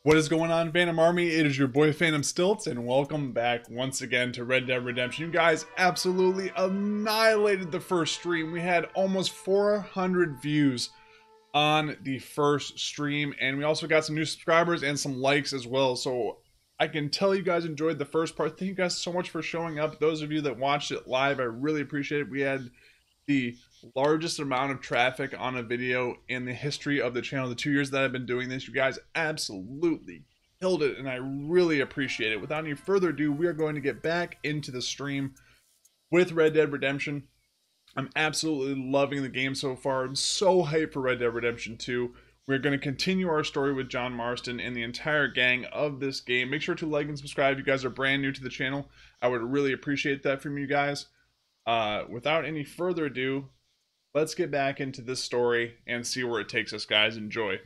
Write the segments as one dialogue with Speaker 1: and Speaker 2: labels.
Speaker 1: What is going on, Phantom Army? It is your boy Phantom Stilts, and welcome back once again to Red Dead Redemption. You guys absolutely annihilated the first stream. We had almost 400 views on the first stream, and we also got some new subscribers and some likes as well. So I can tell you guys enjoyed the first part. Thank you guys so much for showing up. Those of you that watched it live, I really appreciate it. We had the largest amount of traffic on a video in the history of the channel. The 2 years that I've been doing this, you guys absolutely killed it, and I really appreciate it. Without any further ado, we are going to get back into the stream with Red Dead Redemption. I'm absolutely loving the game so far. I'm so hyped for Red Dead Redemption 2. We're going to continue our story with John Marston and the entire gang of this game. Make sure to like and subscribe if you guys are brand new to the channel. I would really appreciate that from you guys. Without any further ado, let's get back into this story and see where it takes us, guys. Enjoy.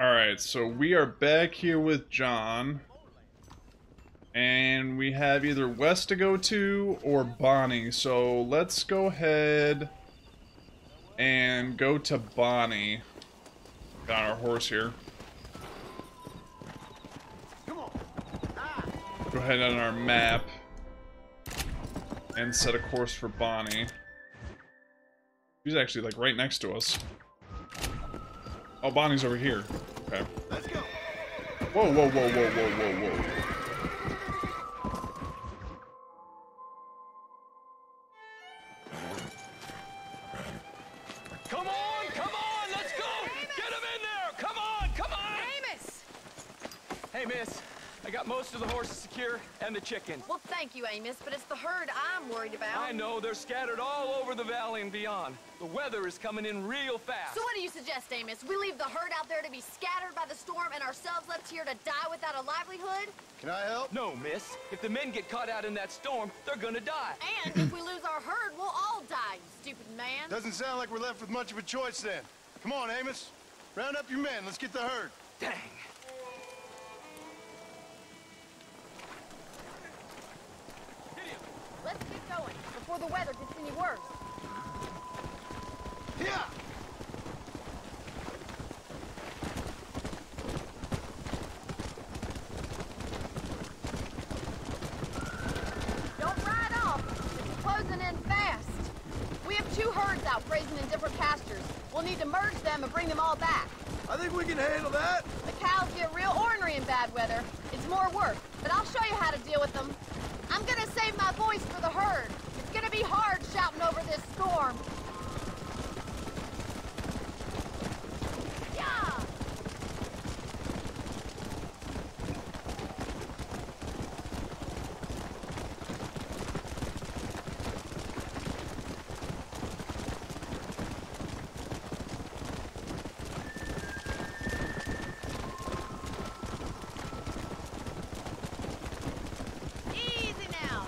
Speaker 1: Alright, so we are back here with John. And we have either West to go to or Bonnie. So let's go ahead and go to Bonnie. Got our horse here. Go ahead on our map and set a course for Bonnie. She's actually like right next to us. Oh, Bonnie's over here. Okay.
Speaker 2: Let's go.
Speaker 1: Whoa, whoa, whoa, whoa, whoa, whoa, whoa.
Speaker 2: Come on, let's go. Get him in there. Come on.
Speaker 3: Amos!
Speaker 2: Hey, miss. I got most of the horses secure and the chickens.
Speaker 3: Well, thank you, Amos, but it's the herd I'm worried about.
Speaker 2: I know, they're scattered all over the valley and beyond. The weather is coming in real fast.
Speaker 3: So what do you suggest, Amos? We leave the herd out there to be scattered by the storm and ourselves left here to die without a livelihood?
Speaker 4: Can I help?
Speaker 2: No, miss. If the men get caught out in that storm, they're gonna die.
Speaker 3: And if we lose our herd, we'll all die, you stupid man.
Speaker 4: Doesn't sound like we're left with much of a choice then. Come on, Amos. Round up your men. Let's get the herd.
Speaker 2: Dang.
Speaker 3: Let's get going before the weather gets any worse.
Speaker 4: Yeah.
Speaker 3: Don't ride off. It's closing in fast. We have 2 herds out grazing in different pastures. We'll need to merge them and bring them all back.
Speaker 4: I think we can handle that.
Speaker 3: The cows get real ornery in bad weather. It's more work, but I'll show you how to deal with them. I'm gonna save my voice for the herd. It's gonna be hard shouting over this storm. Yeah! Easy now.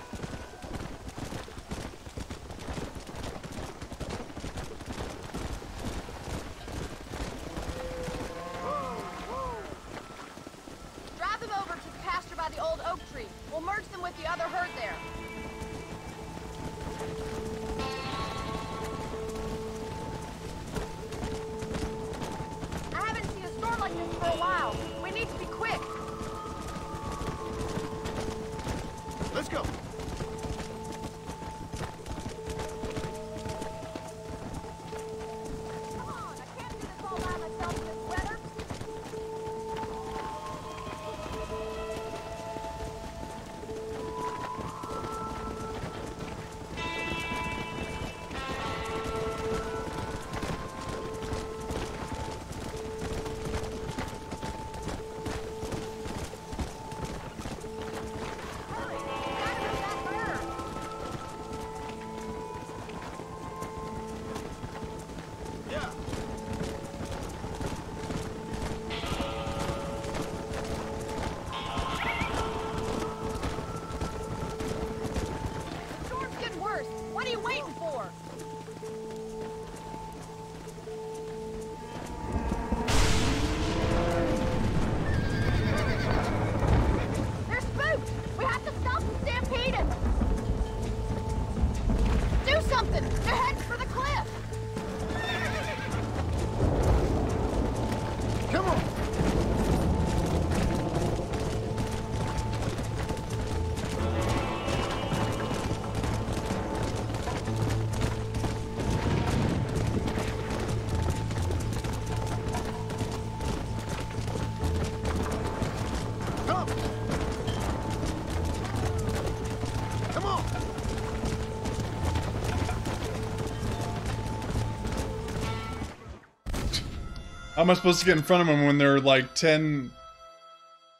Speaker 1: How am I supposed to get in front of them when they're like 10?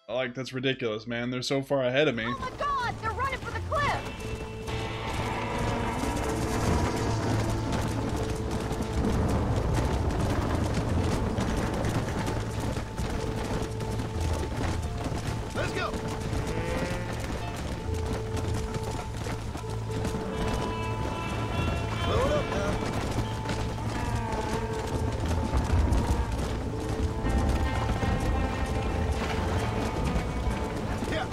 Speaker 1: Like, that's ridiculous, man. They're so far ahead of me.
Speaker 3: Oh my God, they're running for the cliff.
Speaker 4: Let's go. Load up now. Yeah.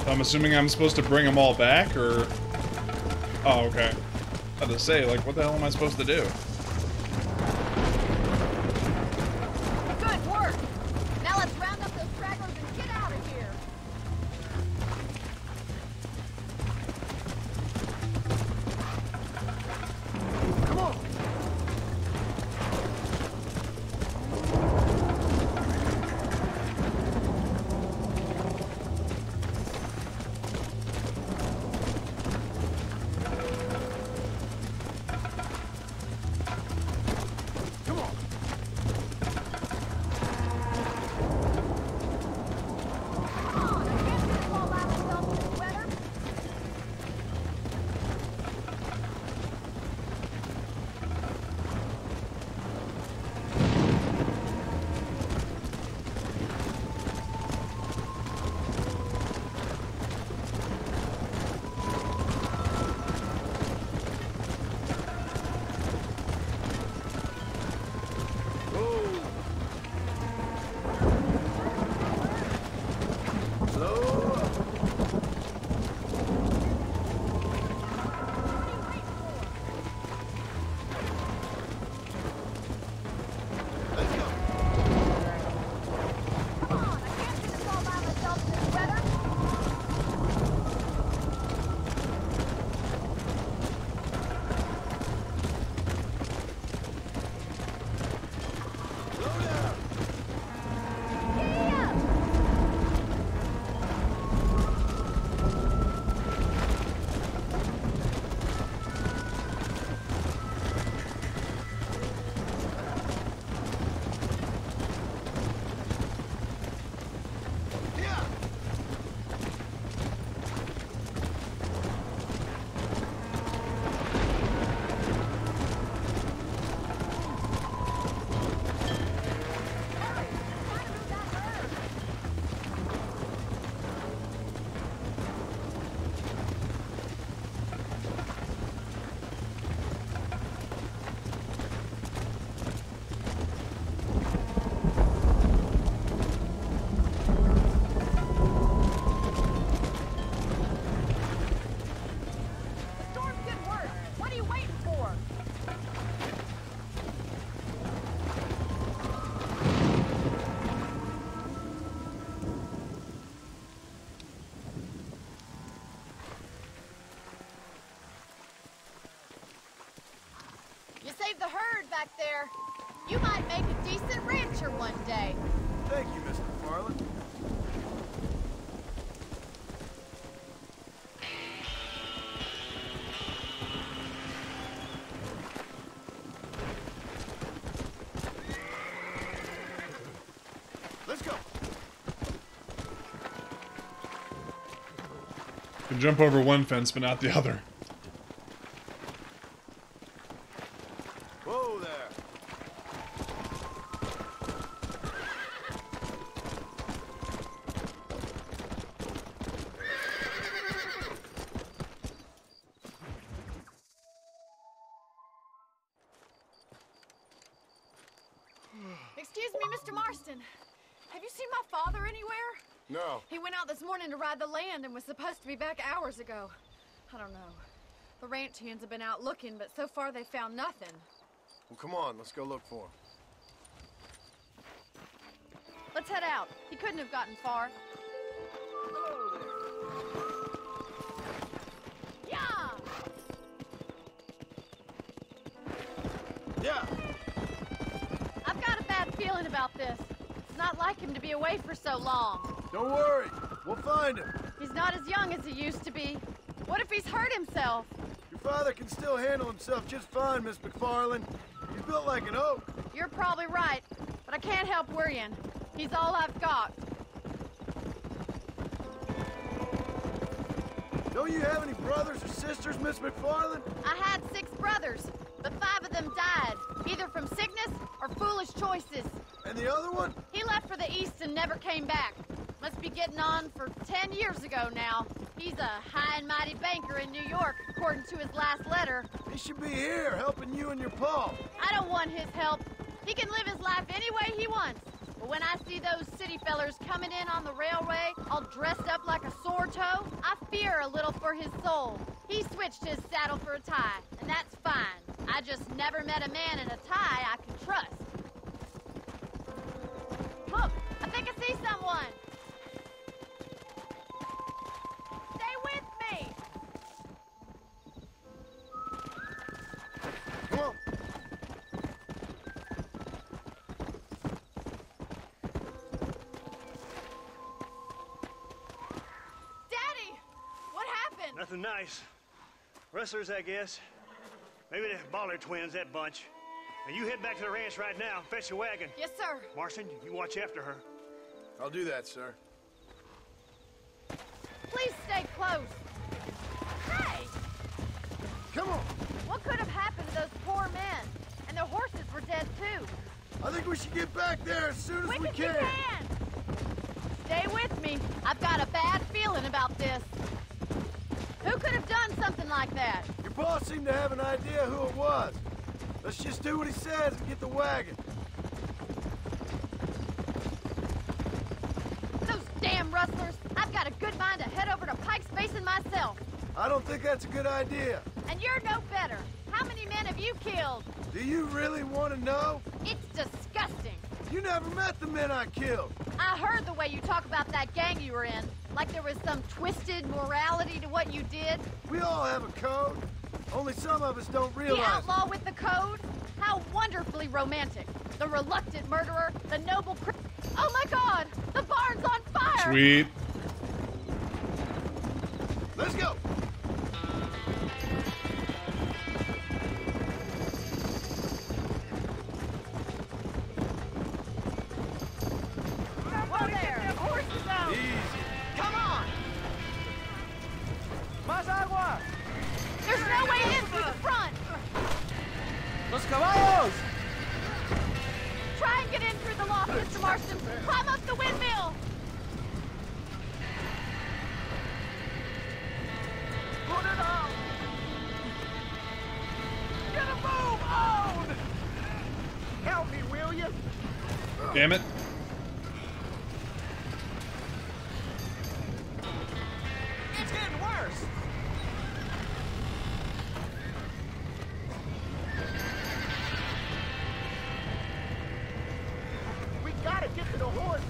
Speaker 1: I'm assuming I'm supposed to bring them all back, or... Oh, okay. I had to say, like, what the hell am I supposed to do?
Speaker 3: Good work. Now let's round up those stragglers and get out of here.
Speaker 4: Come on. Come on.
Speaker 3: Come on, I can't just fall by myself in this weather.
Speaker 4: Slow up. Let's go.
Speaker 3: Come on, I can't just fall by myself in this weather.
Speaker 4: Slow down.
Speaker 3: Yeah.
Speaker 4: Yeah.
Speaker 3: Hurry, try to move that herd. The storm's getting worse. What are you waiting for? You saved the herd back there. You might make a decent rancher one day.
Speaker 4: Thank you, Mr. Farland. Let's go.
Speaker 1: Can jump over one fence, but not the other.
Speaker 4: Whoa there.
Speaker 3: Excuse me, Mr. Marston. Have you seen my father anywhere?
Speaker 4: No.
Speaker 3: He went out this morning to ride the land and was supposed to be back hours ago. I don't know. The ranch hands have been out looking, but so far they found nothing.
Speaker 4: Well, come on, let's go look for him.
Speaker 3: Let's head out. He couldn't have gotten far. Yeah!
Speaker 4: Yeah!
Speaker 3: I've got a bad feeling about this. It's not like him to be away for so long.
Speaker 4: Don't worry, we'll find him.
Speaker 3: He's not as young as he used to be. What if he's hurt himself?
Speaker 4: Your father can still handle himself just fine, Miss McFarland. He's built like an oak.
Speaker 3: You're probably right, but I can't help worrying. He's all I've got.
Speaker 4: Don't you have any brothers or sisters, Miss McFarland?
Speaker 3: I had 6 brothers, but 5 of them died, either from sickness or foolish choices.
Speaker 4: And the other one?
Speaker 3: He left for the east and never came back. Must be getting on for 10 years ago now. He's a high and mighty banker in New York, according to his last letter.
Speaker 4: He should be here, helping you and your pa.
Speaker 3: I don't want his help. He can live his life any way he wants. But when I see those city fellers coming in on the railway, all dressed up like a sore toe, I fear a little for his soul. He switched his saddle for a tie, and that's fine. I just never met a man in a tie I can trust. Look, I think I see someone. Stay with me.
Speaker 4: Come on.
Speaker 3: Daddy, what happened?
Speaker 5: Nothing nice. Rustlers, I guess. Maybe the Baller twins, that bunch. Now you head back to the ranch right now and fetch the wagon.
Speaker 3: Yes, sir.
Speaker 5: Marston, you watch after her.
Speaker 4: I'll do that, sir.
Speaker 3: Please stay close. Hey!
Speaker 4: Come on.
Speaker 3: What could have happened to those poor men? And their horses were dead, too.
Speaker 4: I think we should get back there as soon as we
Speaker 3: Quick as you
Speaker 4: can.
Speaker 3: can! Stay with me. I've got a bad feeling about this. Who could have done something like that?
Speaker 4: Your boss seemed to have an idea who it was. Let's just do what he says and get the wagon.
Speaker 3: Those damn rustlers! I've got a good mind to head over to Pike's Basin myself.
Speaker 4: I don't think that's a good idea.
Speaker 3: And you're no better. How many men have you killed?
Speaker 4: Do you really want to know?
Speaker 3: It's disgusting.
Speaker 4: You never met the men I killed.
Speaker 3: I heard the way you talk about that gang you were in. Like there was some twisted morality to what you did.
Speaker 4: We all have a code. Only some of us don't
Speaker 3: The
Speaker 4: realize it.
Speaker 3: outlaw with the code? How wonderfully romantic. The reluctant murderer, the noble Oh my god! The barn's on fire!
Speaker 1: Sweet.
Speaker 4: Let's go.
Speaker 3: Whoa there! Horses out!
Speaker 4: Easy.
Speaker 2: Come on! Más agua!
Speaker 3: There's no way in through the front!
Speaker 2: Los caballos!
Speaker 3: Try and get in through the loft, Mr. Marston! Climb up the windmill!
Speaker 2: Put it on! Get a move on! Help me, will you?
Speaker 1: Damn it.
Speaker 2: It's getting worse! We gotta get to the horse!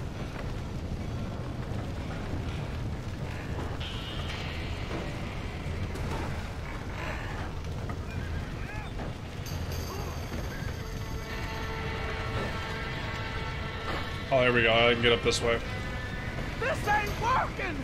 Speaker 1: Oh, there we go. I can get up this way.
Speaker 2: This ain't working!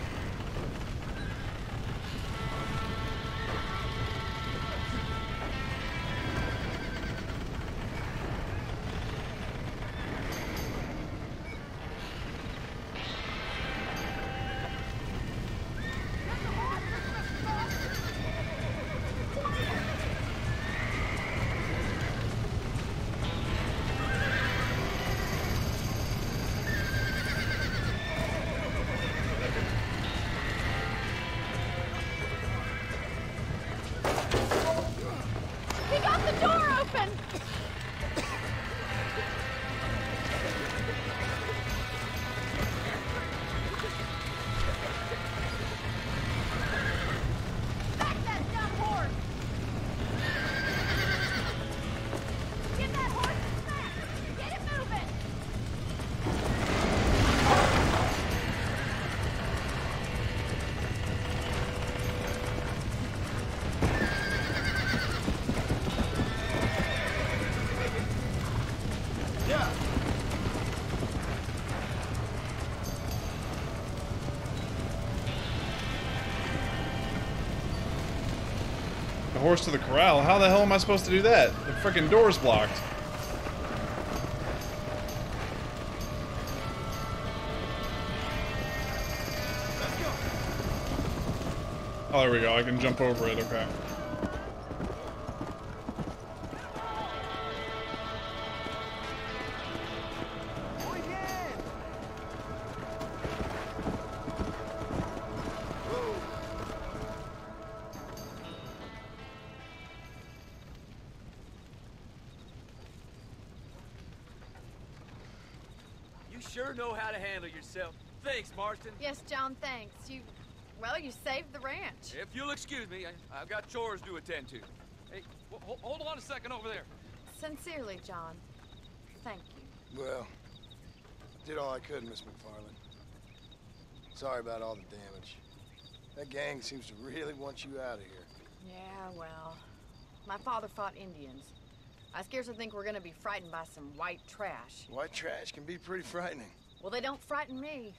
Speaker 3: He got the door open! Back that dumb horse!
Speaker 1: The horse to the corral? How the hell am I supposed to do that? The freaking door's blocked. Oh, there we go. I can jump over it. Okay.
Speaker 2: Sure know how to handle yourself. Thanks, Marston.
Speaker 3: Yes, John, thanks. Well, you saved the ranch.
Speaker 2: If you'll excuse me, I've got chores to attend to. Hey, hold on a second over there.
Speaker 3: Sincerely, John. Thank you.
Speaker 4: Well, did all I could, Miss McFarland. Sorry about all the damage. That gang seems to really want you out of here.
Speaker 3: Yeah, well, my father fought Indians. I scarcely think we're gonna be frightened by some white trash.
Speaker 4: White trash can be pretty frightening.
Speaker 3: Well, they don't frighten me.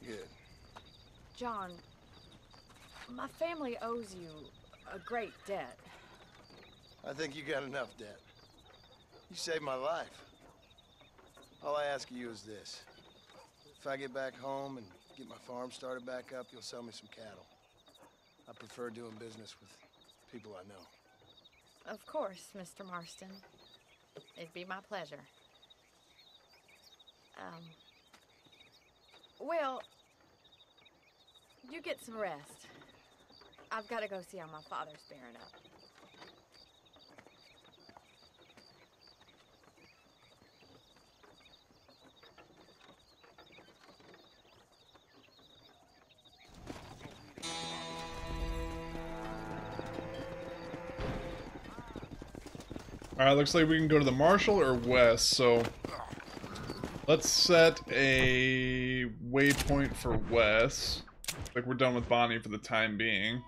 Speaker 4: Good.
Speaker 3: John, my family owes you a great debt.
Speaker 4: I think you got enough debt. You saved my life. All I ask of you is this. If I get back home and get my farm started back up, you'll sell me some cattle. I prefer doing business with people I know.
Speaker 3: Of course, Mr. Marston. It'd be my pleasure. Well, you get some rest. I've got to go see how my father's bearing up.
Speaker 1: Alright, looks like we can go to the Marshal or West, so let's set a waypoint for West. Looks like we're done with Bonnie for the time being.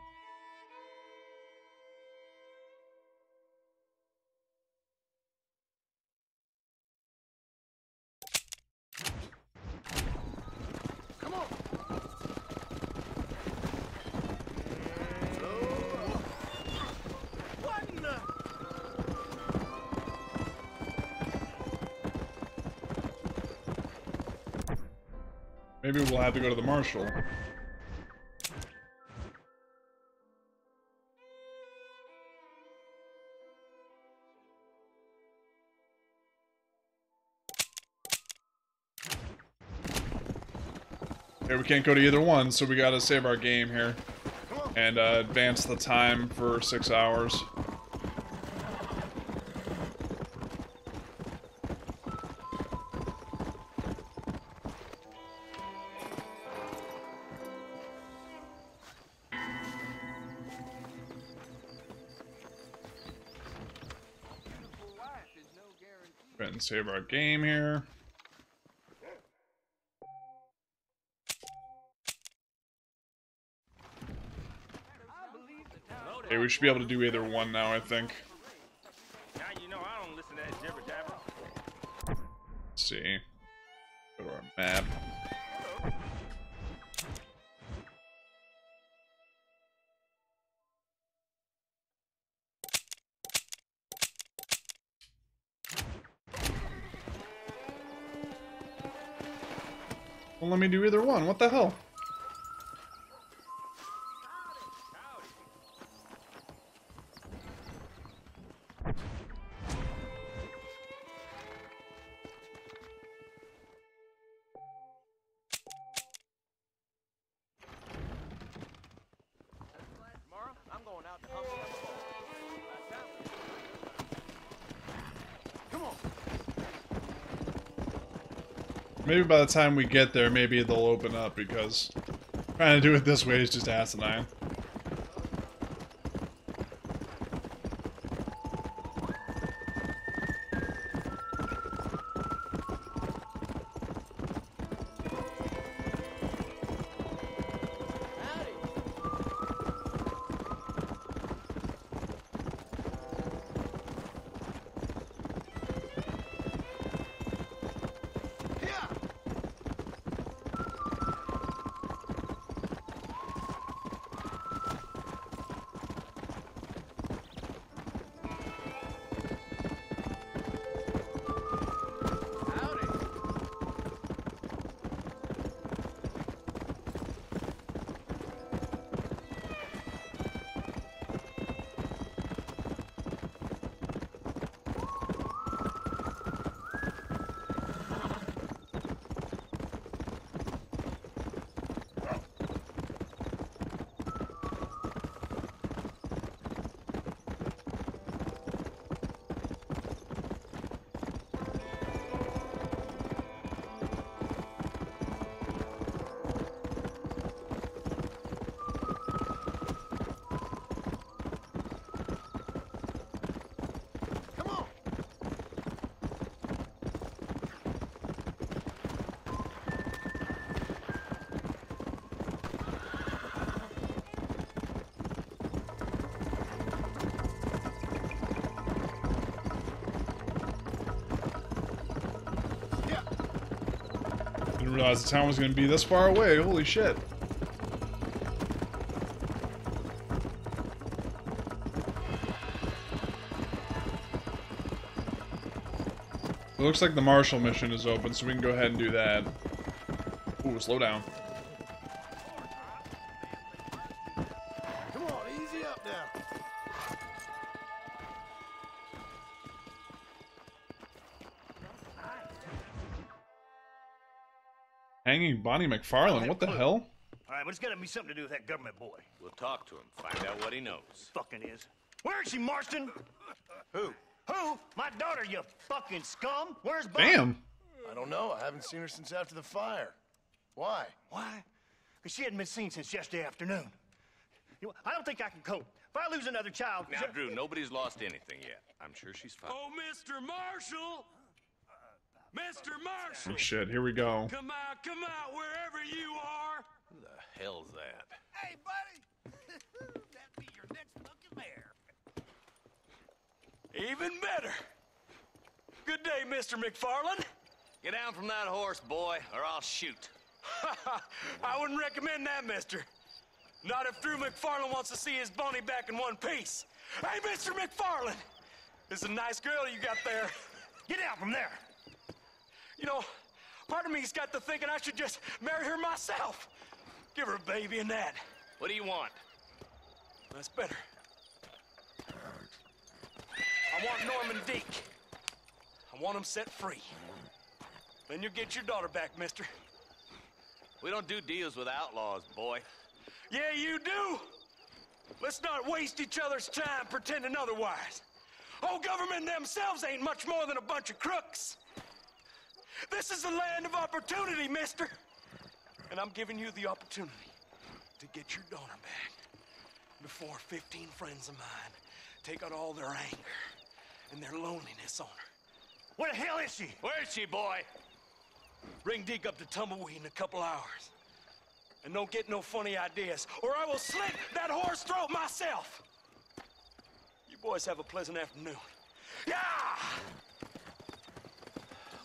Speaker 4: Come on! What in the...
Speaker 1: Maybe we'll have to go to the Marshal. Okay, we can't go to either one, so we gotta save our game here. And advance the time for 6 hours. Go ahead and save our game here. Okay, we should be able to do either one now, I think.
Speaker 5: Now you know I don't listen to that jibber jabber.
Speaker 1: Let's see. Go to our map. Well, let me do either one. What the hell?
Speaker 2: Tomorrow, I'm going out to hump
Speaker 4: Come on!
Speaker 1: Maybe by the time we get there, maybe they'll open up, because trying to do it this way is just asinine. realize the town was going to be this far away. Holy shit. It looks like the Marshall mission is open, so we can go ahead and do that. Ooh, slow down.
Speaker 4: Come on, easy up now.
Speaker 1: Hanging Bonnie McFarlane, what the hell?
Speaker 5: All right, but it's got to be something to do with that government boy.
Speaker 6: We'll talk to him, find out what he knows.
Speaker 5: Fucking is. Where is she, Marston?
Speaker 4: Who?
Speaker 5: Who? My daughter, you fucking scum. Where's Bonnie?
Speaker 1: Damn.
Speaker 4: I don't know. I haven't seen her since after the fire. Why?
Speaker 5: Why? Because she hadn't been seen since yesterday afternoon. I don't think I can cope. If I lose another child...
Speaker 6: Now, Drew, nobody's lost anything yet. I'm sure she's fine.
Speaker 2: Oh, Mr. Marshall! Mr. Marshall!
Speaker 1: Oh shit, here we go.
Speaker 2: Come out, wherever you are!
Speaker 6: Who the hell's that?
Speaker 7: Hey, buddy! That'd be your next looking mare.
Speaker 2: Even better. Good day, Mr. McFarlane.
Speaker 6: Get down from that horse, boy, or I'll shoot.
Speaker 2: I wouldn't recommend that, mister. Not if Drew McFarlane wants to see his Bonnie back in one piece. Hey, Mr. McFarlane! This is a nice girl you got there.
Speaker 5: Get out from there!
Speaker 2: You know, part of me's got to thinking I should just marry her myself. Give her a baby and that.
Speaker 6: What do you want?
Speaker 2: That's better. I want Norman Deek. I want him set free. Then you'll get your daughter back, mister.
Speaker 6: We don't do deals with outlaws, boy.
Speaker 2: Yeah, you do. Let's not waste each other's time pretending otherwise. Oh, government themselves ain't much more than a bunch of crooks. This is the land of opportunity, mister. And I'm giving you the opportunity to get your daughter back before 15 friends of mine take out all their anger and their loneliness on her.
Speaker 5: Where the hell is she?
Speaker 6: Where is she, boy?
Speaker 2: Bring Deke up to Tumbleweed in a couple hours. And don't get no funny ideas, or I will slit that horse throat myself. You boys have a pleasant afternoon. Yeah!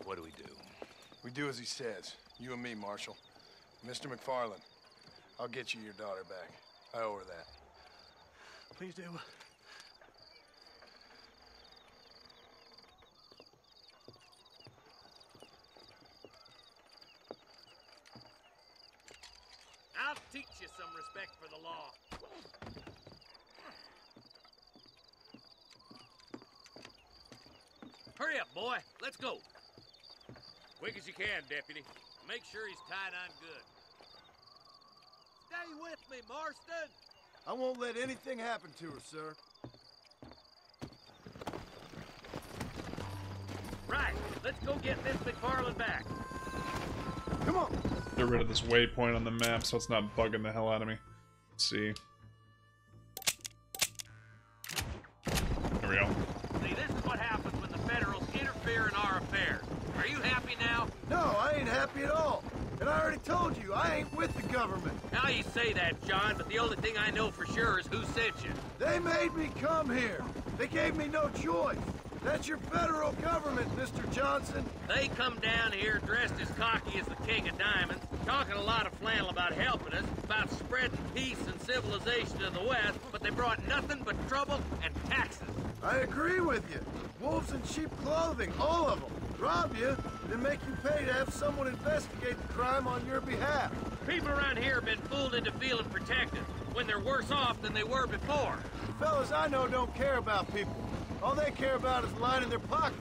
Speaker 6: What do we do?
Speaker 4: We do as he says. You and me, Marshal. Mr. McFarlane, I'll get you your daughter back. I owe her that.
Speaker 5: Please do.
Speaker 7: I'll teach you some respect for the law. Hurry up, boy. Let's go. Quick as you can, Deputy. Make sure he's tied on good. Stay with me, Marston.
Speaker 4: I won't let anything happen to her, sir.
Speaker 7: Right. Let's go get Miss McFarlane back.
Speaker 4: Come on.
Speaker 1: Get rid of this waypoint on the map so it's not bugging the hell out of me. Let's see. There we go.
Speaker 7: See, this is what happens when the Federals interfere in our affairs. Are you happy now?
Speaker 4: No, I ain't happy at all. And I already told you, I ain't with the government.
Speaker 7: Now you say that, John, but the only thing I know for sure is who sent you.
Speaker 4: They made me come here. They gave me no choice. That's your federal government, Mr. Johnson.
Speaker 7: They come down here dressed as cocky as the King of Diamonds, talking a lot of flannel about helping us, about spreading peace and civilization to the West, but they brought nothing but trouble and taxes.
Speaker 4: I agree with you. Wolves in sheep clothing, all of them. Rob you, then make you pay to have someone investigate the crime on your behalf.
Speaker 7: People around here have been fooled into feeling protected, when they're worse off than they were before.
Speaker 4: The fellas I know don't care about people. All they care about is lining their pockets.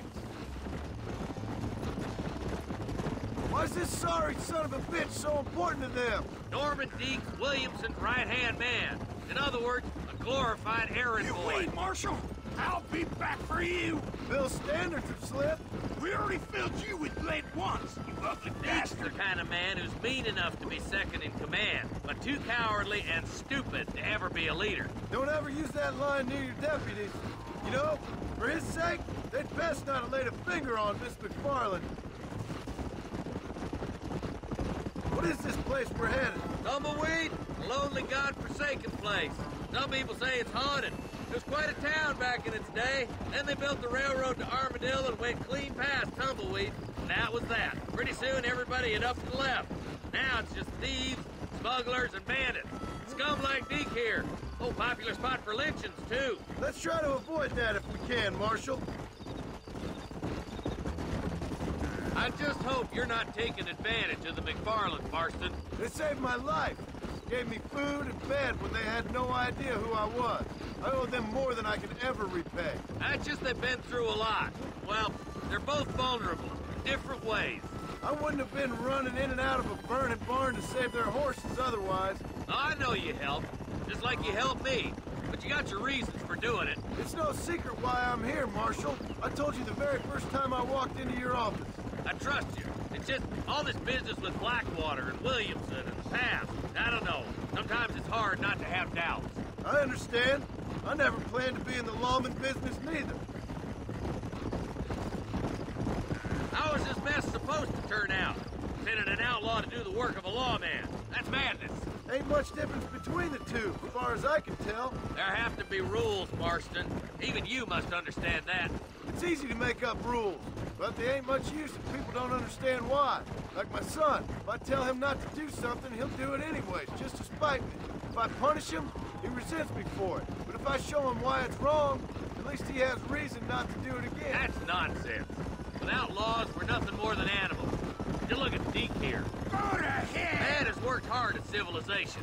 Speaker 4: Why is this sorry son of a bitch so important to them?
Speaker 7: Norman Deeks Williamson's right-hand man. In other words, a glorified errand boy.
Speaker 5: Wait, Marshal! I'll be back for you!
Speaker 4: Bill's standards have slipped.
Speaker 5: We already filled you with lead once, you ugly
Speaker 7: Deeks
Speaker 5: bastard!
Speaker 7: the kind of man who's mean enough to be second in command, but too cowardly and stupid to ever be a leader.
Speaker 4: Don't ever use that line near your deputies. You know, for his sake, they'd best not have laid a finger on Miss McFarlane. What is this place we're headed?
Speaker 7: Tumbleweed, a lonely, god-forsaken place. Some people say it's haunted. It was quite a town back in its day. Then they built the railroad to Armadillo and went clean past Tumbleweed. And that was that. Pretty soon, everybody had up and left. Now it's just thieves, smugglers, and bandits. Scum like Deke here. Oh, popular spot for lynchings, too.
Speaker 4: Let's try to avoid that if we can, Marshal.
Speaker 7: I just hope you're not taking advantage of the McFarlands, Marston.
Speaker 4: They saved my life. Gave me food and bed when they had no idea who I was. I owe them more than I can ever repay.
Speaker 7: That's just they've been through a lot. Well, they're both vulnerable in different ways.
Speaker 4: I wouldn't have been running in and out of a burning barn to save their horses otherwise.
Speaker 7: I know you helped, just like you helped me. But you got your reasons for doing it.
Speaker 4: It's no secret why I'm here, Marshal. I told you the very first time I walked into your office.
Speaker 7: I trust you. It's just all this business with Blackwater and Williamson and the past. I don't know. Sometimes it's hard not to have doubts.
Speaker 4: I understand. I never planned to be in the lawman business neither.
Speaker 7: How is this mess supposed to turn out? Sending an outlaw to do the work of a lawman. That's madness.
Speaker 4: Ain't much difference between the two, as far as I can tell.
Speaker 7: There have to be rules, Marston. Even you must understand that.
Speaker 4: It's easy to make up rules, but they ain't much use if people don't understand why. Like my son, if I tell him not to do something, he'll do it anyways, just to spite me. If I punish him, he resents me for it. But if I show him why it's wrong, at least he has reason not to do it again.
Speaker 7: That's nonsense. With outlaws, we're nothing more than animals. You look at Deke here.
Speaker 2: Go to hell!
Speaker 7: Man has worked hard at civilization.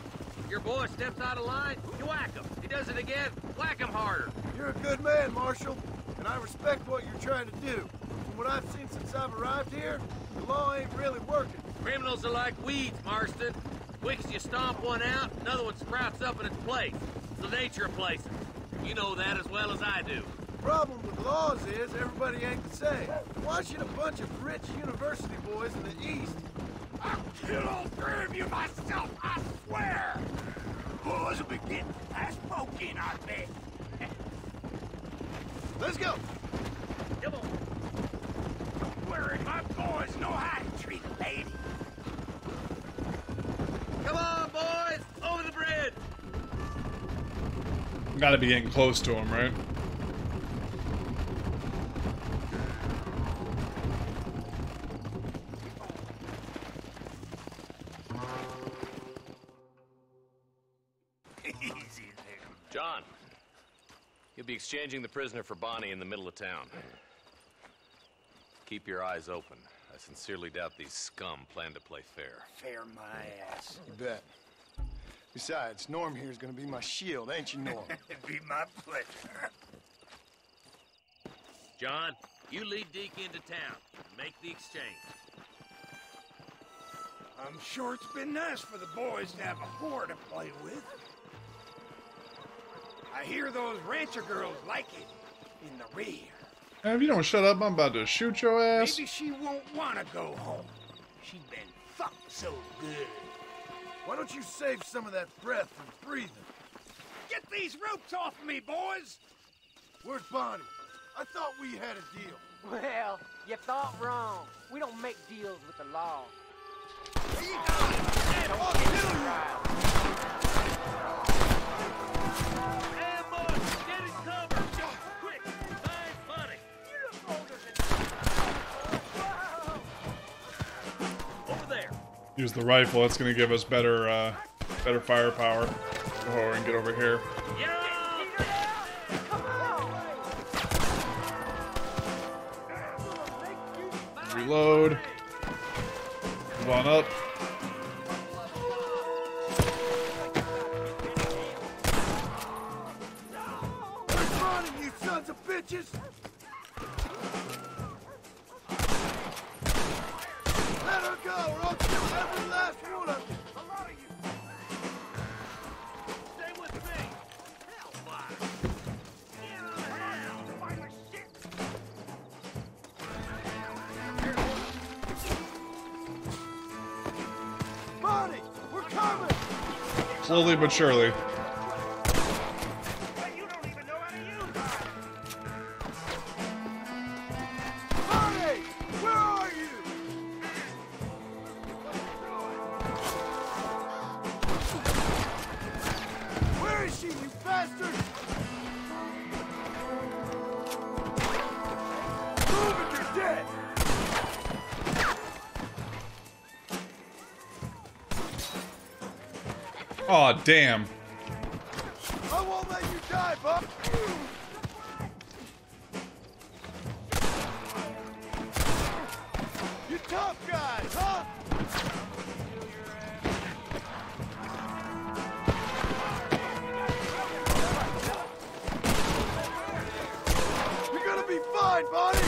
Speaker 7: Your boy steps out of line, you whack him. He does it again, whack him harder.
Speaker 4: You're a good man, Marshal, and I respect what you're trying to do. From what I've seen since I've arrived here, the law ain't really working.
Speaker 7: Criminals are like weeds, Marston. Quick as you stomp one out, another one sprouts up in its place. It's the nature of places. You know that as well as I do.
Speaker 4: The problem with laws is everybody ain't the same. Why should a bunch of rich university boys in the East...
Speaker 2: I'll kill all three of you myself, I swear! Boys will be getting fast poking, I bet.
Speaker 4: Let's go!
Speaker 7: Come on.
Speaker 2: Don't worry, my boys know how to treat a lady.
Speaker 7: Come on, boys! Over the bridge!
Speaker 1: Gotta be getting close to him, right?
Speaker 2: Easy there.
Speaker 6: John, you'll be exchanging the prisoner for Bonnie in the middle of town. Keep your eyes open. I sincerely doubt these scum plan to play fair.
Speaker 2: Fair my ass.
Speaker 4: You bet. Besides, Norm here's gonna be my shield, ain't you, Norm?
Speaker 2: It'd be my pleasure.
Speaker 7: John, you lead Deke into town and make the exchange.
Speaker 2: I'm sure it's been nice for the boys to have a whore to play with. I hear those rancher girls like it in the rear.
Speaker 1: If you don't shut up, I'm about to shoot your ass.
Speaker 2: Maybe she won't want to go home. She's been fucked so good.
Speaker 4: Why don't you save some of that breath for breathing?
Speaker 2: Get these ropes off me, boys!
Speaker 4: Where's Bonnie? I thought we had a deal.
Speaker 8: Well, you thought wrong. We don't make deals with the law.
Speaker 2: Here you go!
Speaker 8: Don't get me riled.
Speaker 7: Ambush! Get it covered! Quick! Find Bonnie! Over there!
Speaker 1: Use the rifle. That's gonna give us better, better firepower. Oh, and get over here.
Speaker 7: Yeah!
Speaker 1: Reload. Move on up.
Speaker 4: Where's Bonnie, you sons of bitches? Let her go, or I'll kill every last one of you. A lot of you.
Speaker 7: Stay with me! Hellfire!
Speaker 4: Bonnie, we're coming!
Speaker 1: Slowly but surely.
Speaker 2: You don't even know how to use that!
Speaker 4: Bonnie, where are you? Where is she, you bastard? Move it, you're dead!
Speaker 1: Aw, damn.
Speaker 4: I won't let you die, Buck! You tough guys, huh? You're gonna be fine, buddy!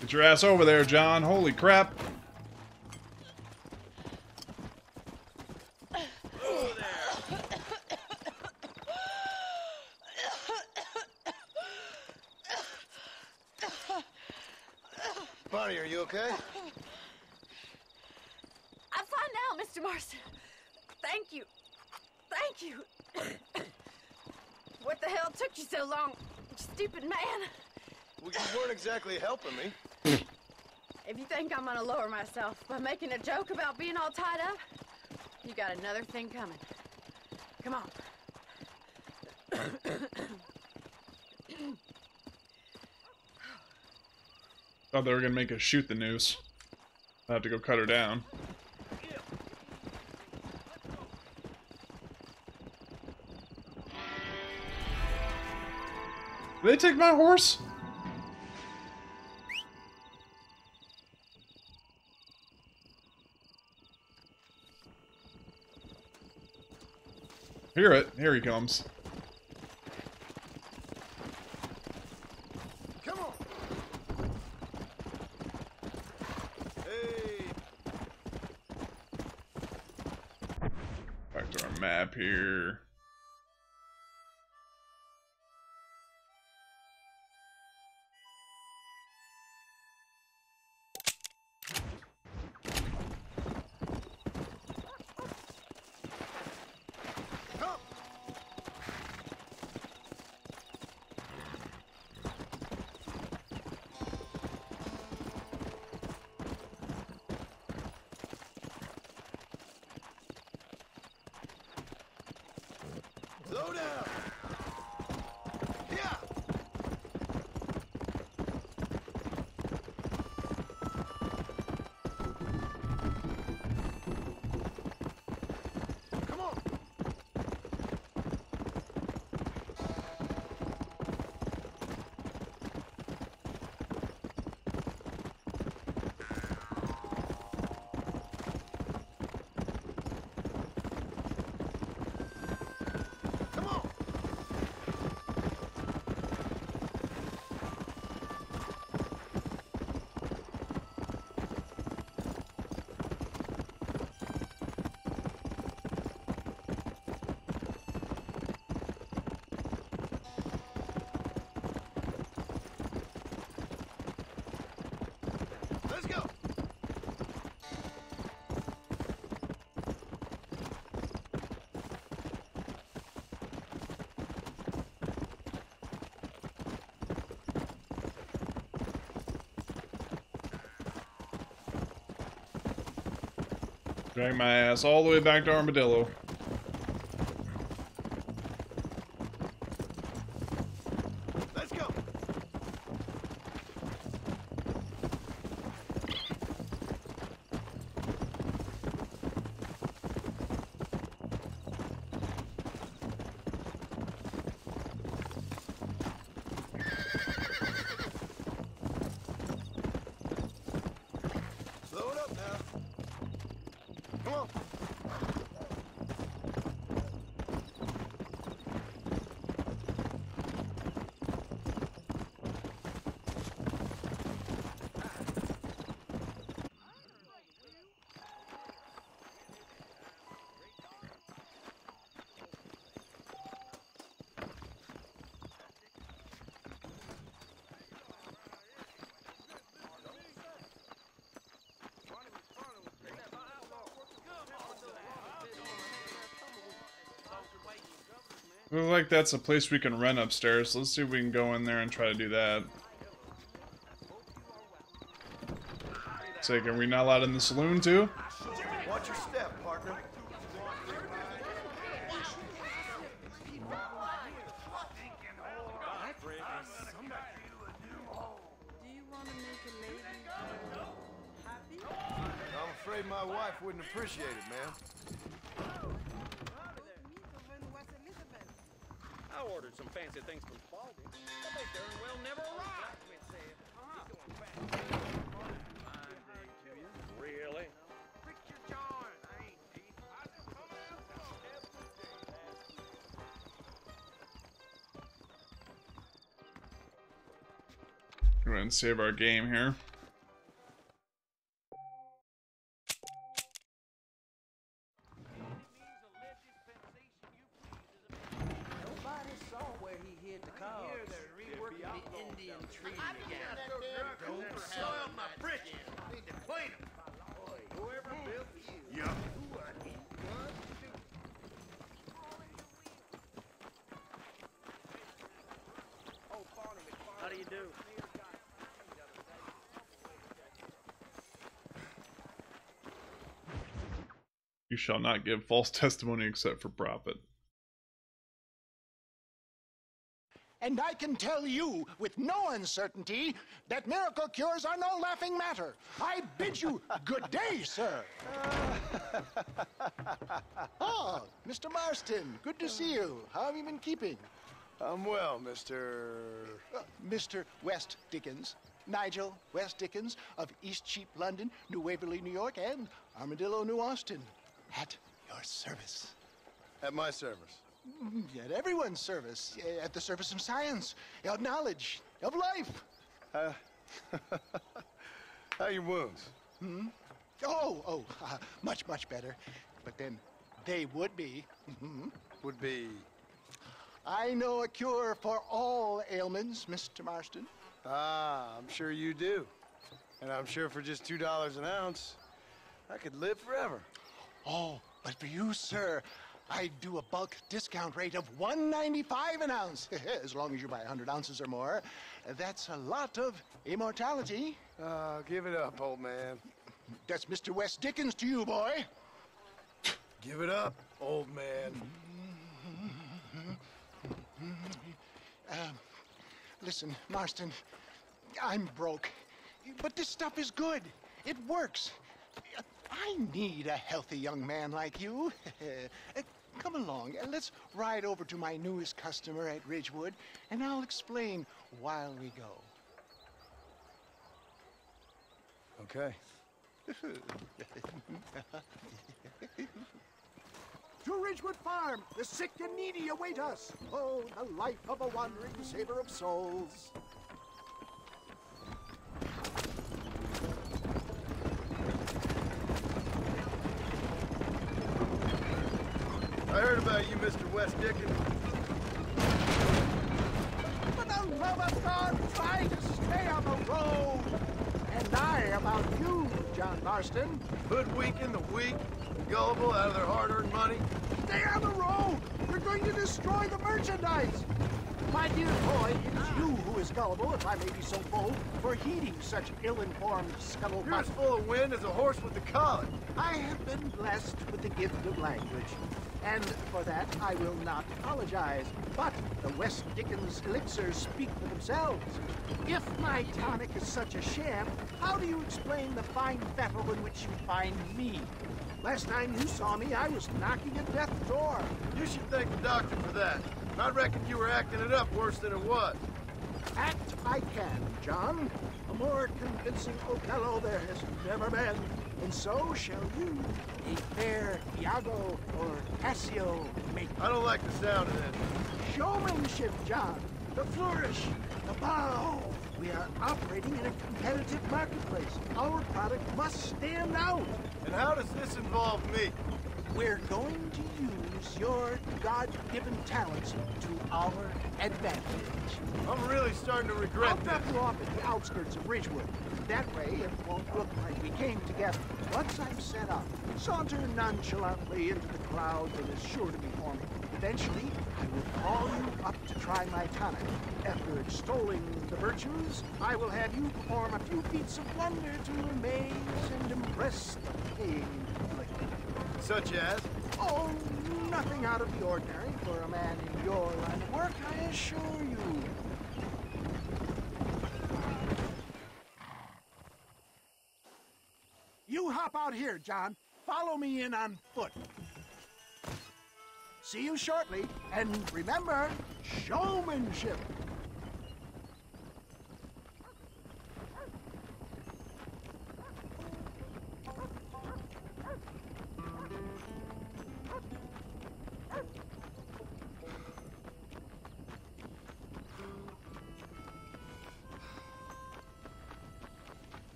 Speaker 1: Get your ass over there, John. Holy crap.
Speaker 4: Bonnie, are you okay?
Speaker 3: I'm fine now, Mr. Marston. Thank you. Thank you. What the hell took you so long, stupid man?
Speaker 4: Well, you weren't exactly helping me.
Speaker 3: If you think I'm gonna lower myself by making a joke about being all tied up, you got another thing coming. Come on.
Speaker 1: Thought they were gonna make us shoot the noose. I have to go cut her down. Did they take my horse? Hear it. Here he comes.
Speaker 4: Come on! Hey!
Speaker 1: Back to our map here.
Speaker 4: Slow down! Yeah! Come on! Come on! Let's go!
Speaker 1: Drag my ass all the way back to Armadillo.
Speaker 4: Let's go! Slow it up now. Come on.
Speaker 1: Looks like that's a place we can rent upstairs. Let's see if we can go in there and try to do that. Say, are we not allowed in the saloon too?
Speaker 4: Watch your step, partner. my wife wouldn't appreciate it, man.
Speaker 7: I ordered some fancy things from Spalding, but they darn well never arrived. Really?
Speaker 1: Go ahead and save our game here.
Speaker 8: Nobody saw where he hid the cars. Here they're reworking the Indian treaty again.
Speaker 7: Don't soil my britches. Need to clean them. Whoever built you.
Speaker 4: Yup.
Speaker 5: How do you do?
Speaker 1: You shall not give false testimony except for profit.
Speaker 9: And I can tell you with no uncertainty that miracle cures are no laughing matter. I bid you good day, sir. Oh, Mr. Marston, good to see you. How have you been keeping?
Speaker 4: I'm well, Mr.
Speaker 9: Mr. West Dickens. Nigel West Dickens of East Cheap, London, New Waverly, New York, and Armadillo, New Austin. At your service.
Speaker 4: At my service.
Speaker 9: At everyone's service. At the service of science, of knowledge, of life.
Speaker 4: How are your wounds?
Speaker 9: Much, much better. But then they would be.
Speaker 4: Would be...
Speaker 9: I know a cure for all ailments, Mr. Marston.
Speaker 4: Ah, I'm sure you do. And I'm sure for just $2 an ounce, I could live forever.
Speaker 9: Oh, but for you, sir, I do a bulk discount rate of $1.95 an ounce. As long as you buy 100 ounces or more. That's a lot of immortality.
Speaker 4: Give it up, old man.
Speaker 9: That's Mr. West Dickens to you, boy.
Speaker 4: Give it up, old man.
Speaker 9: Listen, Marston, I'm broke, but this stuff is good. It works. I need a healthy young man like you. Come along, let's ride over to my newest customer at Ridgewood, and I'll explain while we go.
Speaker 4: Okay.
Speaker 9: To Ridgewood Farm, the sick and needy await us. Oh, the life of a wandering saver of souls.
Speaker 4: I heard about you, Mr. West Dickens.
Speaker 9: For the love of God, try to stay on the road. And I about you, John Marston.
Speaker 4: Hoodwinking the weak, gullible out of their hard-earned money.
Speaker 9: Stay on the road! You're going to destroy the merchandise! My dear boy, it is you who is gullible, if I may be so bold, for heeding such ill-informed scuttlebutt.
Speaker 4: You're as full of wind as a horse with the collar.
Speaker 9: I have been blessed with the gift of language, and for that I will not apologize. But the West Dickens elixirs speak for themselves. If my tonic is such a sham, how do you explain the fine battle in which you find me? Last time you saw me, I was knocking at death's door.
Speaker 4: You should thank the doctor for that. I reckon you were acting it up worse than it was.
Speaker 9: Act I can, John. A more convincing Othello there has never been. And so shall you, a fair Iago or Cassio make.
Speaker 4: I don't like the sound of this.
Speaker 9: Showmanship, John. The flourish, the bow. We are operating in a competitive marketplace. Our product must stand out.
Speaker 4: And how does this involve me?
Speaker 9: We're going to use your God-given talents to our advantage.
Speaker 4: I'm really starting to regret
Speaker 9: I'll
Speaker 4: this.
Speaker 9: drop you off at the outskirts of Ridgewood. That way, it won't look like we came together. Once I'm set up, saunter nonchalantly into the crowd that is sure to be forming. Eventually, I will call you up to try my tonic. After extolling the virtues, I will have you perform a few feats of wonder to amaze and impress the paying public.
Speaker 4: Such as?
Speaker 9: Oh, nothing out of the ordinary for a man in your line of work, I assure you. You hop out here, John. Follow me in on foot. See you shortly, and remember, showmanship.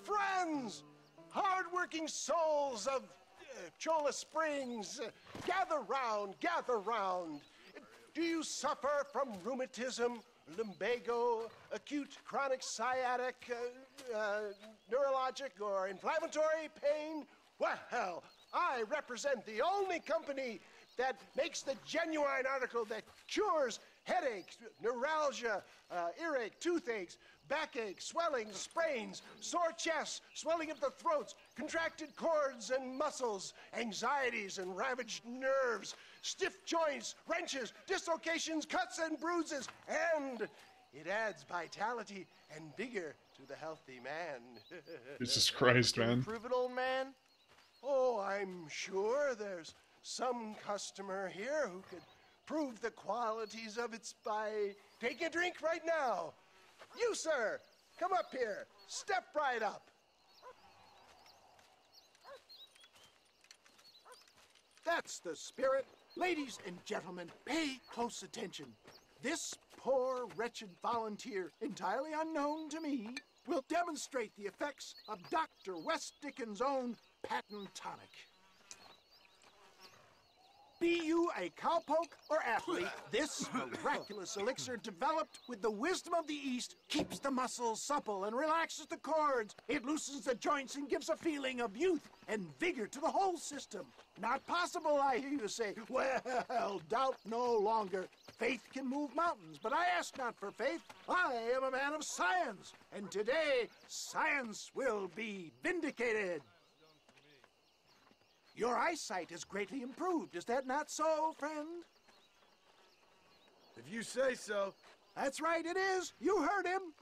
Speaker 10: Friends, hard-working souls of Cholla Springs, gather round, gather round. Do you suffer from rheumatism, lumbago, acute chronic sciatic, neurologic, or inflammatory pain? Well, I represent the only company that makes the genuine article that cures headaches, neuralgia, earache, toothaches, backache, swelling, sprains, sore chests, swelling of the throats, contracted cords and muscles, anxieties and ravaged nerves, stiff joints, wrenches, dislocations, cuts and bruises, and it adds vitality and vigor to the healthy man.
Speaker 1: Jesus Christ, man.
Speaker 10: Prove it, old man? Oh, I'm sure there's some customer here who could prove the qualities of it by taking a drink right now. You, sir, come up here. Step right up.
Speaker 9: That's the spirit. Ladies and gentlemen, pay close attention. This poor, wretched volunteer, entirely unknown to me, will demonstrate the effects of Dr. West Dickens' own patent tonic. Be you a cowpoke or athlete, this miraculous elixir developed with the wisdom of the East keeps the muscles supple and relaxes the cords. It loosens the joints and gives a feeling of youth and vigor to the whole system. Not possible, I hear you say. Well, doubt no longer. Faith can move mountains, but I ask not for faith. I am a man of science, and today science will be vindicated. Your eyesight is greatly improved. Is that not so, friend?
Speaker 10: If you say so.
Speaker 9: That's right, it is. You heard him.